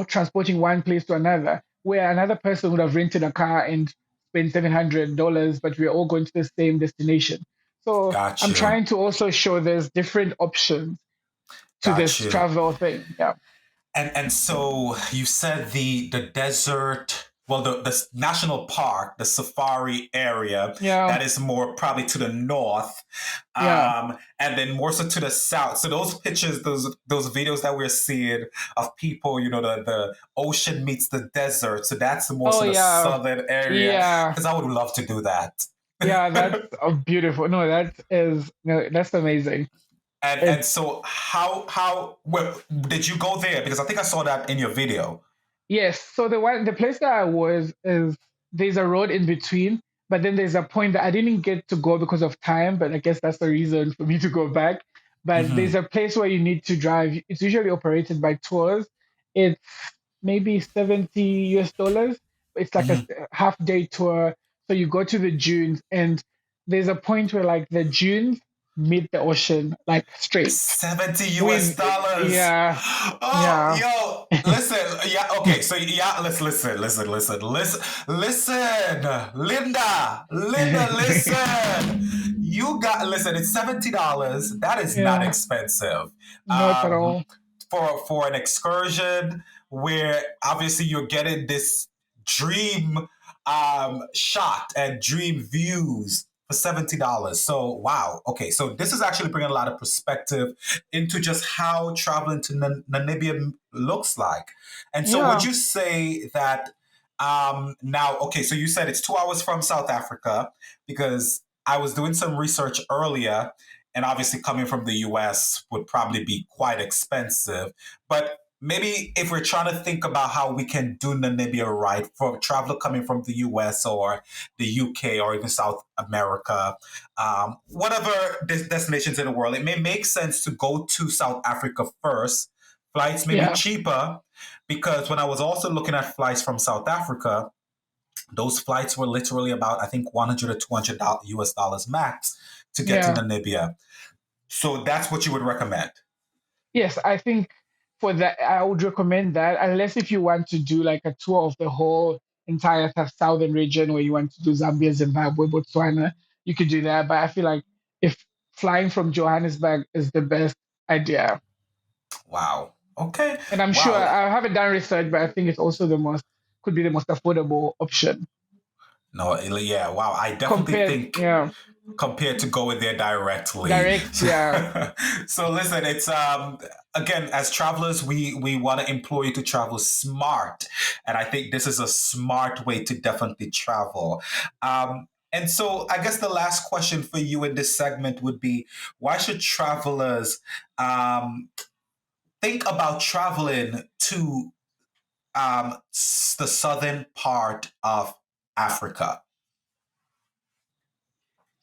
transporting one place to another, where another person would have rented a car and spent $700, but we're all going to the same destination. So Got I'm you. trying to also show there's different options to Got this you. travel thing. Yeah. And so you said the desert, well, the national park, the safari area, Yeah. that is more probably to the north, Yeah. and then more so to the south. So those pictures, those videos that we're seeing of people, the ocean meets the desert. So that's more Oh so the yeah. southern area, Yeah. because I would love to do that. Yeah, that's beautiful. No, that's amazing. And It's so how well, did you go there? Because I think I saw that in your video. Yes. So the place that I was is there's a road in between, But then there's a point that I didn't get to go because of time, but I guess that's the reason for me to go back. But there's Hmm. a place where you need to drive. It's usually operated by tours. It's maybe 70 US dollars. It's like a Hmm. half day tour. So you go to the dunes, and there's a point where like the dunes meet the ocean like straight 70 US with dollars. yeah, Oh, yeah, yo, listen. Yeah, okay. So, yeah, let's listen. Linda, listen. Listen, it's $70. That is not yeah, expensive. not at Um, all. for an excursion where obviously you're getting this dream shot and dream views for $70. So wow, okay, so this is actually bringing a lot of perspective into just how traveling to Namibia looks like. And so would Yeah, you say that now, okay, so you said it's 2 hours from South Africa, because I was doing some research earlier, and obviously coming from the US would probably be quite expensive. But maybe if we're trying to think about how we can do Namibia right for a traveler coming from the US or the UK or even South America, whatever destinations in the world, it may make sense to go to South Africa first. Flights may be yeah, cheaper, because when I was also looking at flights from South Africa, those flights were literally about, I think, 100 or 200 US dollars max to get to yeah. Namibia. So that's what you would recommend. Yes, I think for that, I would recommend that, unless if you want to do like a tour of the whole entire southern region where you want to do Zambia, Zimbabwe, Botswana, you could do that. But I feel like if flying from Johannesburg is the best idea. Wow. Okay. And I'm sure Wow. I haven't done research, but I think it's also could be the most affordable option No, yeah, wow. I definitely compared, think yeah, compared to going there directly. direct, yeah, So listen, it's again, as travelers, we want to implore you to travel smart. And I think this is a smart way to definitely travel. And so I guess the last question for you in this segment would be, why should travelers think about traveling to the southern part of Africa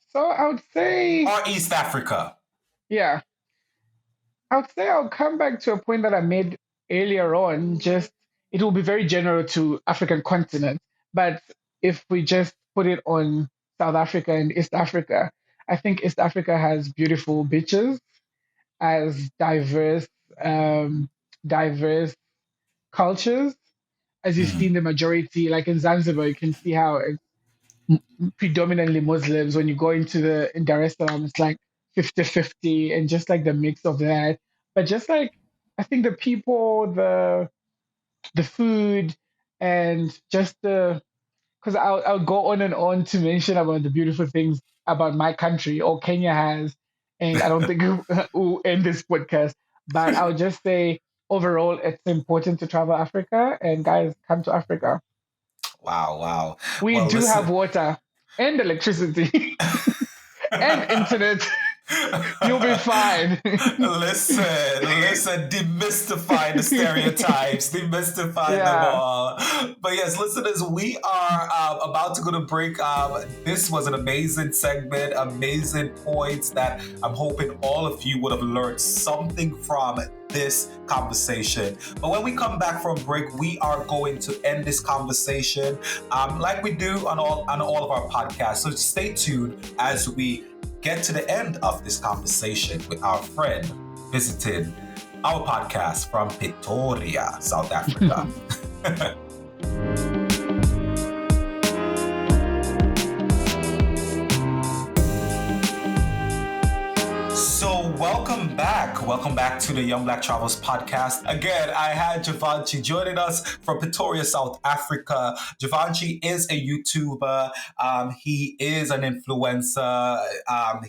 So I would say, or East Africa? yeah, I would say I'll come back to a point that I made earlier on. Just it will be very general to African continent, but if we just put it on South Africa and East Africa, I think East Africa has beautiful beaches, as um, diverse cultures. As you see Mm. in the majority, like in Zanzibar, you can see how it's predominantly Muslims. When you go in Dar es Salaam, it's like 50-50, and just like the mix of that. But just like I think the people, the food, and just the because I'll go on and on to mention about the beautiful things about my country or Kenya has, and I don't think we'll end this podcast. But I'll just say overall, it's important to travel Africa, and guys, come to Africa. Wow, wow. We Well, do have listen. water and electricity and internet. You'll be fine. Listen, demystify the stereotypes, demystify them Yeah. all. But yes, listeners, we are about to go to break. This was an amazing segment, amazing points that I'm hoping all of you would have learned something from this conversation. But when we come back from break, we are going to end this conversation like we do on all of our podcasts. So stay tuned as we get to the end of this conversation with our friend visiting our podcast from Pretoria, South Africa. So, welcome back. Welcome back to the Young Black Travels podcast. Again, I had Jovenichi joining us from Pretoria, South Africa. Jovenichi is a YouTuber. He is an influencer.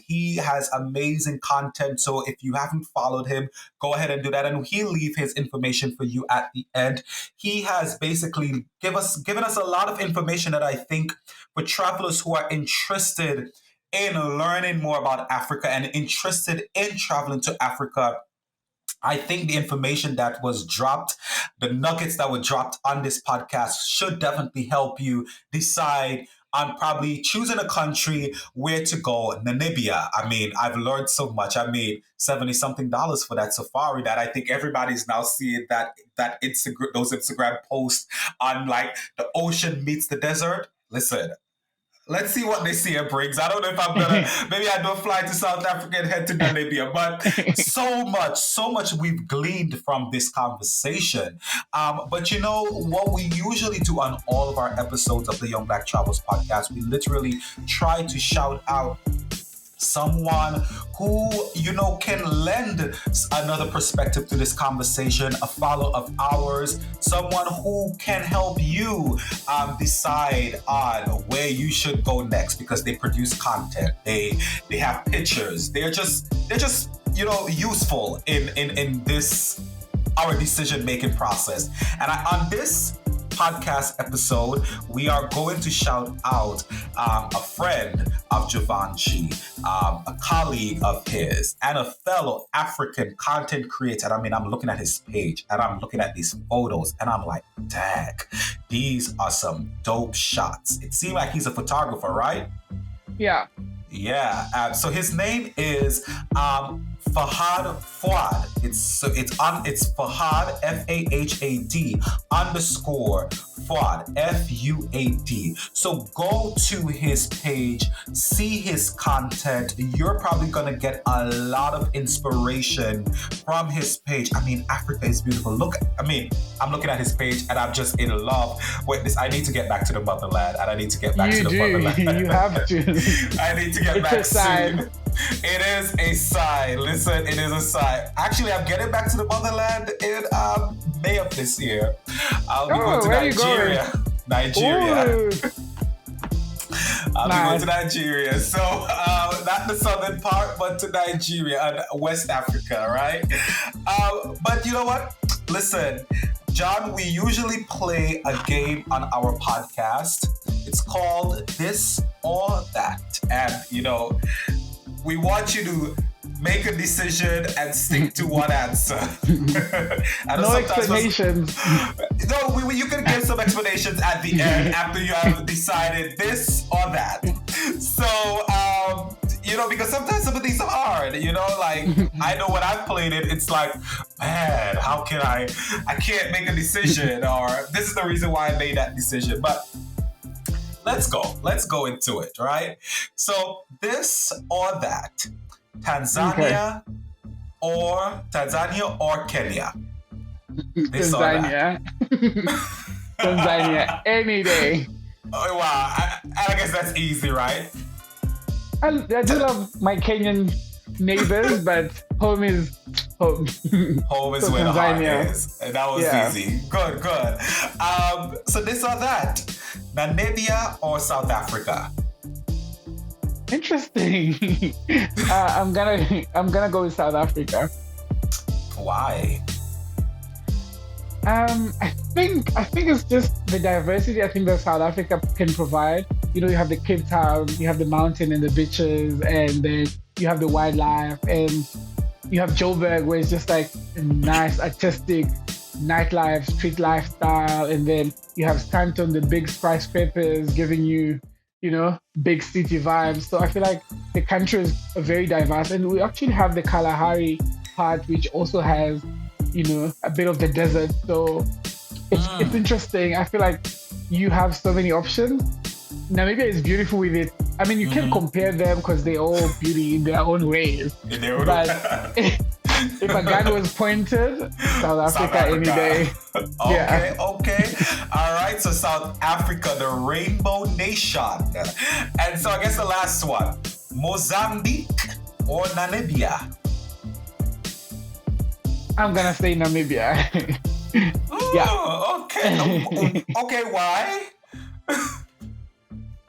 He has amazing content. So, if you haven't followed him, go ahead and do that. And he'll leave his information for you at the end. He has basically given us a lot of information that I think for travelers who are interested in learning more about Africa and interested in traveling to Africa. I think the information that was dropped, the nuggets that were dropped on this podcast should definitely help you decide on probably choosing a country where to go. Namibia. I mean, I've learned so much. I made 70 something dollars for that safari that I think everybody's now seeing that Instagram, those Instagram posts on like the ocean meets the desert. Listen, let's see what this year brings. I don't know if I'm gonna. Maybe I don't fly to South Africa and head to Namibia. But so much we've gleaned from this conversation. But you know what we usually do on all of our episodes of the Young Black Travels podcast? We literally try to shout out someone who can lend another perspective to this conversation, a follow of ours, someone who can help you decide on where you should go next, because they produce content, they have pictures, they're just useful in this our decision making process. And on this podcast episode, we are going to shout out a friend of Jovenichi, a colleague of his, and a fellow African content creator. I mean, I'm looking at his page and I'm looking at these photos and I'm like, dang, these are some dope shots. It seemed like he's a photographer, right? Yeah. Yeah. So his name is Fahad Fuad. It's Fahad FAHAD _ Fuad FUAD. So go to his page, see his content. You're probably gonna get a lot of inspiration from his page. I mean, Africa is beautiful. Look, I mean, I'm looking at his page and I'm just in love with this. I need to get back to the motherland, and I need to get back to the motherland. You have to. I need to get back soon. It is a sign. Listen, it is a sign. Actually, I'm getting back to the motherland in May of this year. I'll be going to Nigeria. Nigeria. I'll be going to Nigeria. So, not the southern part, but to Nigeria and West Africa, right? But you know what? Listen, John, we usually play a game on our podcast. It's called This or That. And, we want you to make a decision and stick to one answer. No explanations. No, you can give some explanations at the end after you have decided this or that. So, because sometimes some of these are hard, like I know when I've played it, it's like, man, how can I can't make a decision, or this is the reason why I made that decision. But let's go into it, right? So this or that, Tanzania or Kenya? This Tanzania. Tanzania, any day. Oh, wow, I guess that's easy, right? I do love my Kenyan neighbors, but home is home. Home is where the heart is. And that was easy. Good. So this or that, Namibia or South Africa? Interesting. I'm gonna go with South Africa. Why? I think it's just the diversity I think that South Africa can provide. You have the Cape Town, you have the mountain and the beaches, and then you have the wildlife, and you have Joburg, where it's just like a nice artistic nightlife, street lifestyle, and then you have Stanton, the big skyscrapers giving you, big city vibes. So I feel like the country is very diverse, and we actually have the Kalahari part, which also has, a bit of the desert. So it's interesting. I feel like you have so many options. Namibia is beautiful with it. I mean, you can compare them because they're all beauty in their own ways. But if a gun was pointed, South Africa any day. Okay. All right. So South Africa, the Rainbow Nation. And so I guess the last one, Mozambique or Namibia? I'm gonna say Namibia. Okay. Okay, why?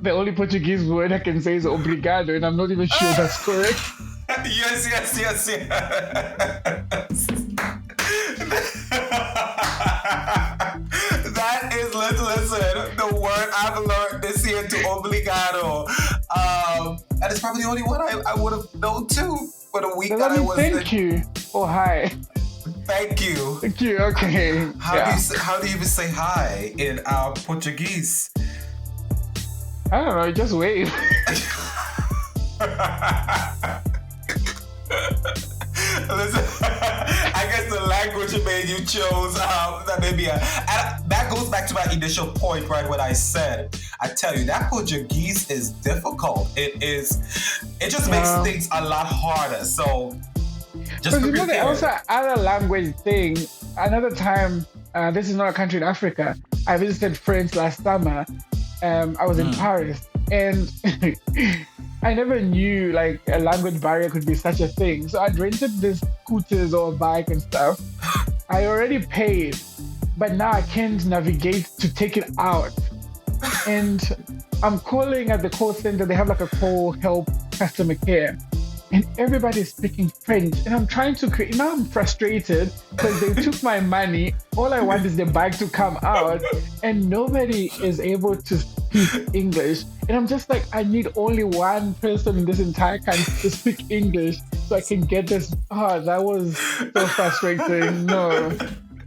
The only Portuguese word I can say is obrigado, and I'm not even sure that's correct. Yes. That is, listen, the word I've learned this year to obligado. And it's probably the only one I would have known too for the week that I was in. Thank you. Oh, hi. Thank you. Okay. How do you even say hi in Portuguese? I don't know, just wave. Listen, I guess the language made you chose Namibia. And that goes back to my initial point, right? When I said, I tell you, that Portuguese is difficult. It just makes Yeah. things a lot harder. So just Because be they also prepared. add a language thing. Another time, this is not a country in Africa. I visited France last summer. I was in Paris, and I never knew like a language barrier could be such a thing. So I'd rented this scooters or bike and stuff. I already paid, but now I can't navigate to take it out. And I'm calling at the call center. They have like a call help customer care. And everybody's speaking French. And I'm trying to create, now I'm frustrated because they took my money. All I want is the bike to come out. And nobody is able to speak English. And I'm just like, I need only one person in this entire country to speak English so I can get this. Oh, that was so frustrating. No,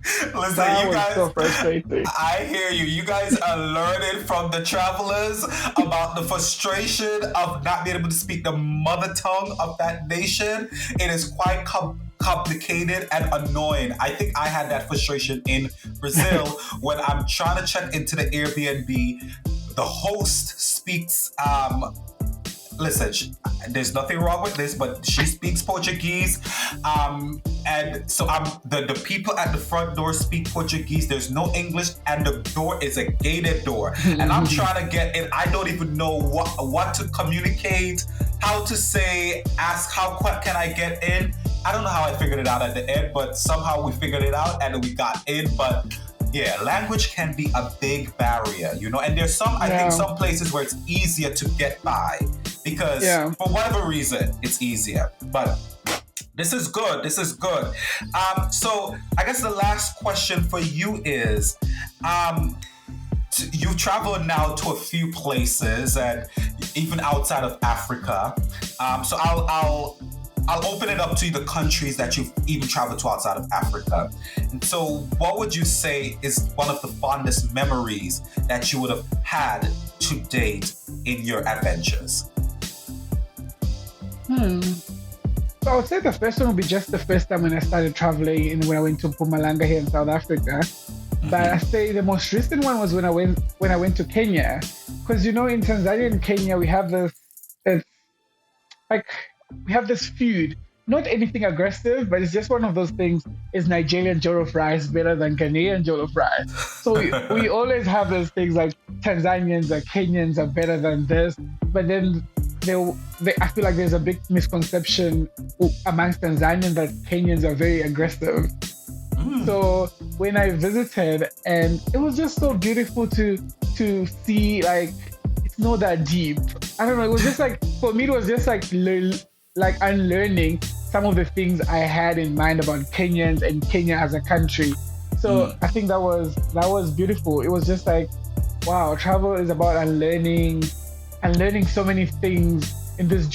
Listen, that you was guys, so frustrating. I hear you. You guys are learning from the travelers about the frustration of not being able to speak the mother tongue of that nation. It is quite complicated and annoying. I think I had that frustration in Brazil when I'm trying to check into the Airbnb. The host speaks listen, there's nothing wrong with this, but she speaks Portuguese. And so the people at the front door speak Portuguese. There's no English, and the door is a gated door. And I'm trying to get in. I don't even know what to communicate, how to say, ask how can I get in. I don't know how I figured it out at the end, but somehow we figured it out and we got in. But yeah, language can be a big barrier, and there's I think some places where it's easier to get by because for whatever reason, it's easier. But this is good. This is good. So I guess the last question for you is, you've traveled now to a few places and even outside of Africa. So I'll open it up to the countries that you've even traveled to outside of Africa. And so what would you say is one of the fondest memories that you would have had to date in your adventures? So I would say the first one would be just the first time when I started traveling and when I went to Mpumalanga here in South Africa. But I say the most recent one was when I went to Kenya. Because in Tanzania and Kenya we have we have this feud. Not anything aggressive, but it's just one of those things. Is Nigerian jollof rice better than Ghanaian jollof rice? So we always have those things like Tanzanians or Kenyans are better than this. But then I feel like there's a big misconception amongst Tanzanians that Kenyans are very aggressive. So when I visited, and it was just so beautiful to see, like, it's not that deep. I don't know. It was just like, for me, it was just like unlearning some of the things I had in mind about Kenyans and Kenya as a country. So I think that was beautiful. It was just like, wow, travel is about unlearning so many things in these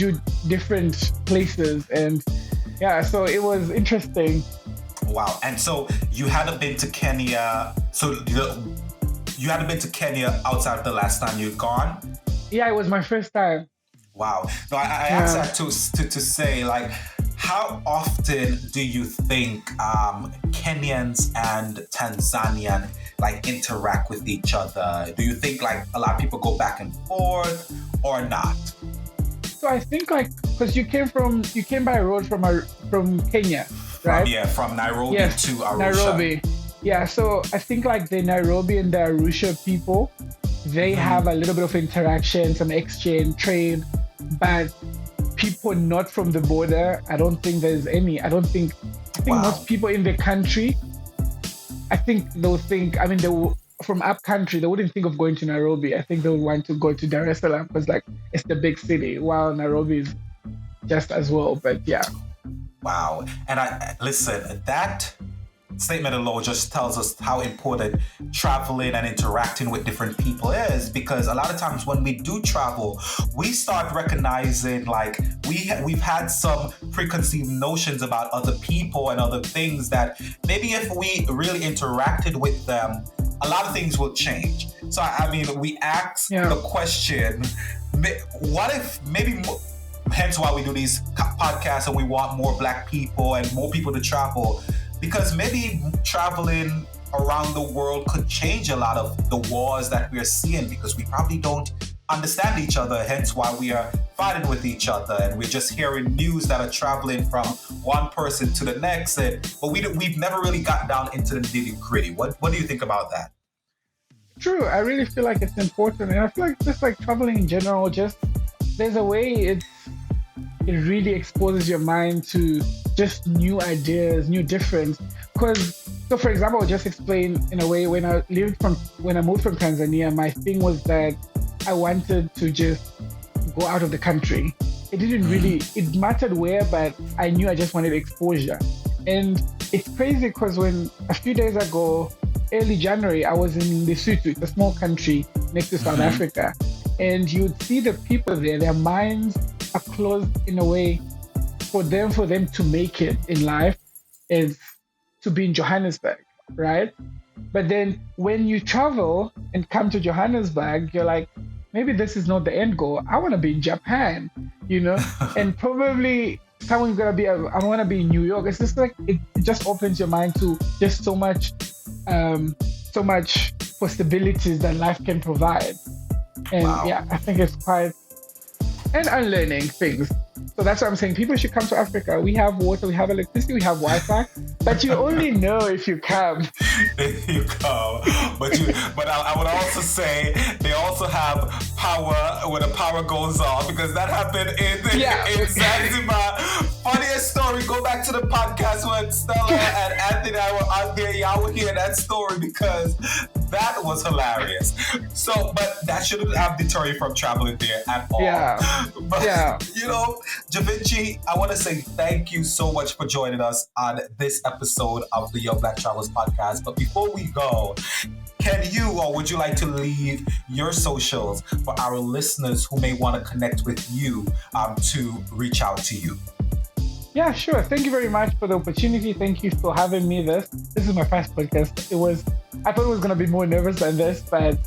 different places. And yeah, so it was interesting. Wow. And so you hadn't been to Kenya. So you hadn't been to Kenya outside of the last time you'd gone? Yeah, it was my first time. Wow. No, I asked that to say, like, how often do you think Kenyans and Tanzanian interact with each other? Do you think a lot of people go back and forth or not? So I think because you came by road from Kenya, right? From Nairobi to Arusha. Nairobi. Yeah, so I think the Nairobi and the Arusha people, they have a little bit of interaction, some exchange, trade, but people not from the border, I don't think there's any. I think most people in the country, I think they'll think, from up country, they wouldn't think of going to Nairobi. I think they would want to go to Dar es Salaam because it's the big city, while Nairobi is just as well. But yeah. Wow. And listen, that statement alone just tells us how important traveling and interacting with different people is, because a lot of times when we do travel, we start recognizing we've had some preconceived notions about other people and other things that maybe if we really interacted with them a lot of things will change. So, I mean, we ask Yeah. the question, what if maybe, hence why we do these podcasts and we want more Black people and more people to travel, because maybe traveling around the world could change a lot of the wars that we're seeing, because we probably don't understand each other, hence why we are fighting with each other, and we're just hearing news that are traveling from one person to the next, but we've never really got down into the nitty gritty. What do you think about that? True. I really feel like it's important, and I feel like just like traveling in general, just there's a way it really exposes your mind to just new ideas, new difference. Because, so for example, I'll just explain in a way, when I moved from Tanzania, my thing was that I wanted to just go out of the country. It didn't really, it mattered where, but I knew I just wanted exposure. And it's crazy because when a few days ago, early January, I was in Lesotho, it's a small country next to South Africa. And you'd see the people there, their minds are closed in a way for them to make it in life is to be in Johannesburg, right? But then when you travel and come to Johannesburg, you're like, maybe this is not the end goal. I want to be in Japan, and probably someone's gonna be, I want to be in New York. It's just like, it just opens your mind to just so much possibilities that life can provide. And yeah, I think it's quite, and unlearning things. So that's what I'm saying. People should come to Africa. We have water, we have electricity, we have Wi-Fi, but you only know if you come. If you come, but I would also say they also have power when the power goes off, because that happened in Zanzibar. Funniest story. Go back to the podcast when Stella and Anthony and I were out there. Y'all would hear that story because that was hilarious. So, but that shouldn't have deterred you from traveling there at all. But, Jovenichi, I want to say thank you so much for joining us on this episode of the Young Black Travelers podcast. But before we go, can you, or would you like to leave your socials for our listeners who may want to connect with you to reach out to you? Yeah, sure. Thank you very much for the opportunity. Thank you for having me. This is my first podcast. I thought it was going to be more nervous than this, but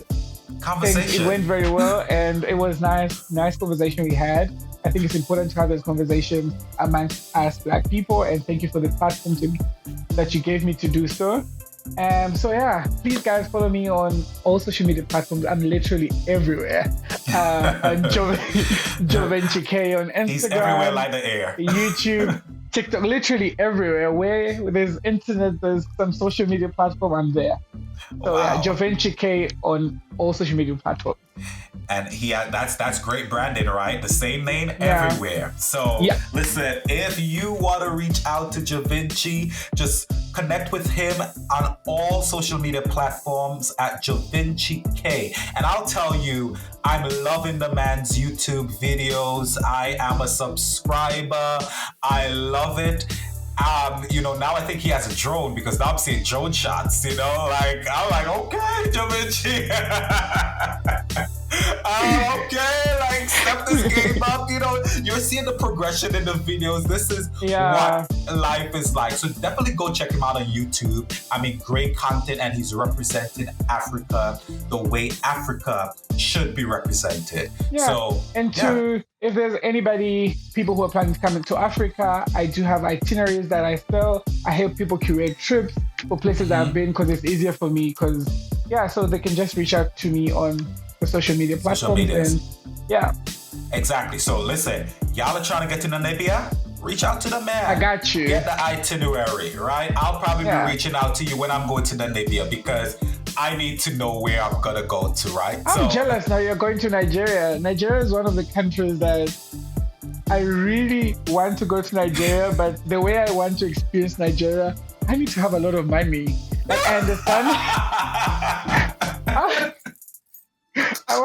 it went very well, and it was nice conversation we had. I think it's important to have those conversations amongst us Black people, and thank you for the platform that you gave me to do so. So yeah, please guys follow me on all social media platforms. I'm literally everywhere. On Jovenchi K on Instagram. He's everywhere like the air. YouTube, TikTok, literally everywhere. Where there's internet, there's some social media platform, I'm there. So yeah, Jovenchi K on all social media platforms. And that's great branding, right? The same name everywhere. So listen, if you want to reach out to Jovenichi, just connect with him on all social media platforms at Jovenichi K. And I'll tell you, I'm loving the man's YouTube videos. I am a subscriber. I love it. Now I think he has a drone, because now I'm seeing drone shots, I'm like, okay, Jovenichi. Okay, step this game up, you're seeing the progression in the videos. This is what life is like. So definitely go check him out on YouTube. I mean, great content, and he's representing Africa the way Africa should be represented. Yeah. So, if there's people who are planning to come into Africa, I do have itineraries that I sell. I help people curate trips for places that I've been, because it's easier for me, so they can just reach out to me on the social media platforms. Exactly. So listen, y'all are trying to get to Namibia? Reach out to the man. I got you. Get the itinerary, right? I'll probably be reaching out to you when I'm going to Namibia, because I need to know where I'm gonna go to, right? I'm jealous now you're going to Nigeria. Nigeria is one of the countries that I really want to go to Nigeria, but the way I want to experience Nigeria, I need to have a lot of money. I understand. I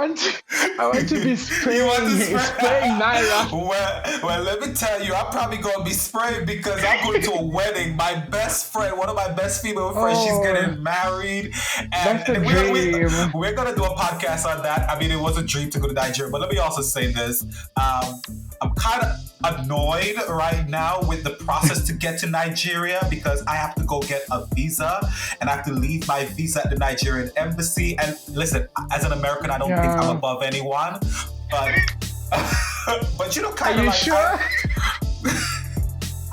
want to be spraying naira. Well, let me tell you, I'm probably going to be spraying, because I'm going to a wedding. My best friend, one of my best female friends, she's getting married. That's a dream. We're going to do a podcast on that. I mean, it was a dream to go to Nigeria, but let me also say this. I'm kind of annoyed right now with the process to get to Nigeria because I have to go get a visa and I have to leave my visa at the Nigerian embassy. And listen, as an American, I don't think I'm above anyone, but but kind of like. Sure?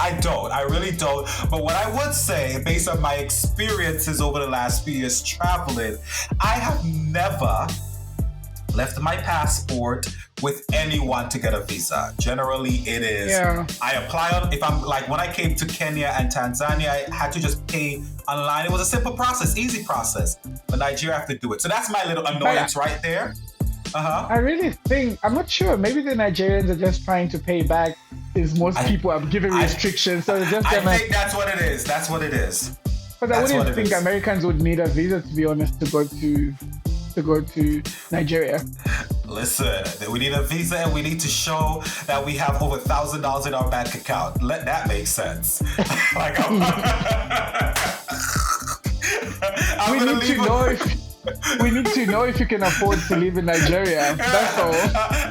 I don't. I really don't. But what I would say, based on my experiences over the last few years traveling, I have never left my passport with anyone to get a visa. Generally, it is I apply on, if I'm like when I came to Kenya and Tanzania, I had to just pay online. It was a simple process, easy process. But Nigeria, I have to do it. So that's my little annoyance right there. I really think, I'm not sure, maybe the Nigerians are just trying to pay back since most people have given restrictions. So just I think that's what it is. That's what it is. Because I wouldn't think Americans would need a visa, to be honest, to go to Nigeria. Listen, we need a visa and we need to show that we have over $1,000 in our bank account. Let that make sense. Like we need to know if you can afford to live in Nigeria. That's all.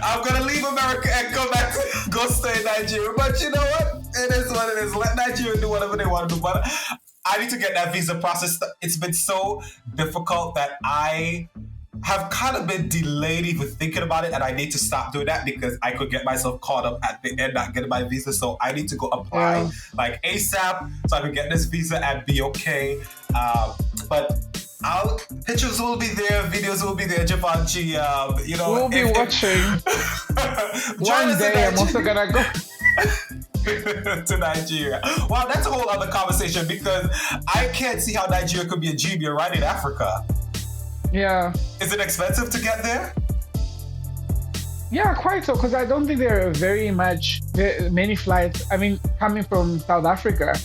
I'm gonna leave America and go stay in Nigeria. But you know what? It is what it is. Let Nigeria do whatever they want to do. But I need to get that visa process. It's been so difficult that I have kind of been delayed even thinking about it, and I need to stop doing that because I could get myself caught up at the end not getting my visa. So I need to go apply like ASAP so I can get this visa and be okay. But pictures will be there, videos will be there, Jovenichi. We'll be watching. One day I'm also gonna go to Nigeria. Wow, that's a whole other conversation because I can't see how Nigeria could be a dream. You're right in Africa. Yeah. Is it expensive to get there? Yeah, quite so, because I don't think there are many flights. I mean, coming from South Africa,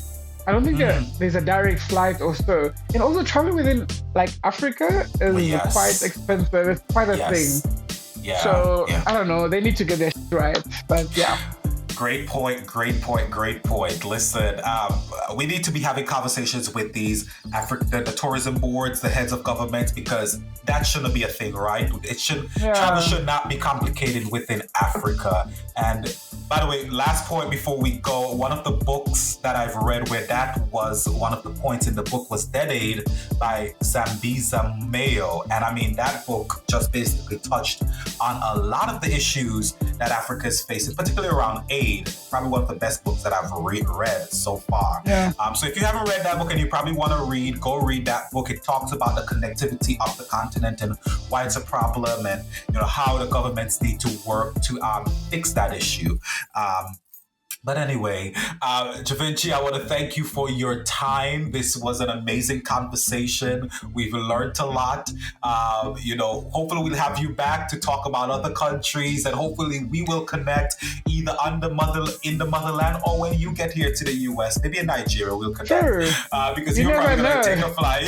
I don't think there's a direct flight or so. And also traveling within like Africa is quite expensive. It's quite a thing. Yeah. So I don't know. They need to get their shit right. But yeah. Great point. Listen, we need to be having conversations with these the tourism boards, the heads of governments, because that shouldn't be a thing, right? Travel should not be complicated within Africa. And by the way, last point before we go, one of the books that I've read where that was one of the points in the book was Dead by Zambiza Mayo. And I mean, that book just basically touched on a lot of the issues that Africa is facing, particularly around aid. Probably one of the best books that I've read so far. Yeah. So if you haven't read that book and you probably want to go read that book. It talks about the connectivity of the continent and why it's a problem, and how the governments need to work to fix that issue. But anyway, Jovenchi, I want to thank you for your time. This was an amazing conversation. We've learned a lot. Hopefully we'll have you back to talk about other countries, and hopefully we will connect either in the motherland or when you get here to the US, maybe in Nigeria, we'll connect. Sure. Because you're probably going to take a flight,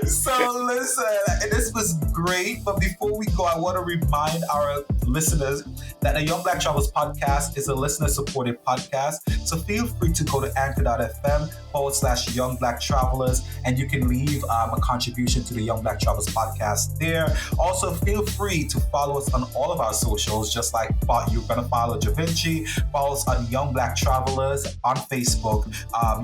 So listen, this was great. But before we go, I want to remind our listeners that the Young Black Travelers podcast is a listener-supported podcast. So feel free to go to anchor.fm/Young Black Travelers, and you can leave a contribution to the Young Black Travelers podcast there. Also, feel free to follow us on all of our socials, just like you're going to follow Jovenchi. Follow us on Young Black Travelers on Facebook,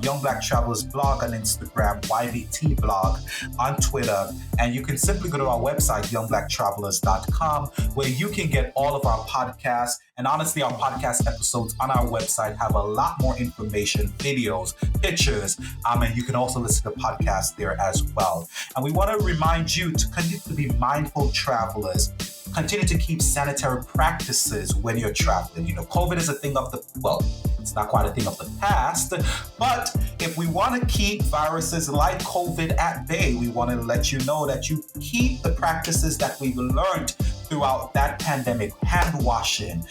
Young Black Travelers blog on Instagram, YBT blog on Twitter, and you can simply go to our website, youngblacktravelers.com, where you can get all of our podcasts. And honestly, our podcast episodes on our website have a lot more information, videos, pictures, and you can also listen to the podcast there as well. And we want to remind you to continue to be mindful travelers. Continue to keep sanitary practices when you're traveling. COVID is a thing of it's not quite a thing of the past, but if we want to keep viruses like COVID at bay, we want to let you know that you keep the practices that we've learned throughout that pandemic: hand washing,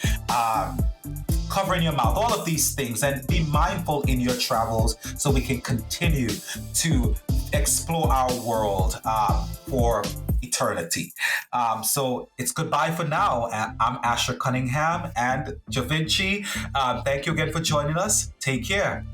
covering your mouth, all of these things, and be mindful in your travels so we can continue to explore our world for eternity. So it's goodbye for now. I'm Asher Cunningham and Jovenchi. Thank you again for joining us. Take care.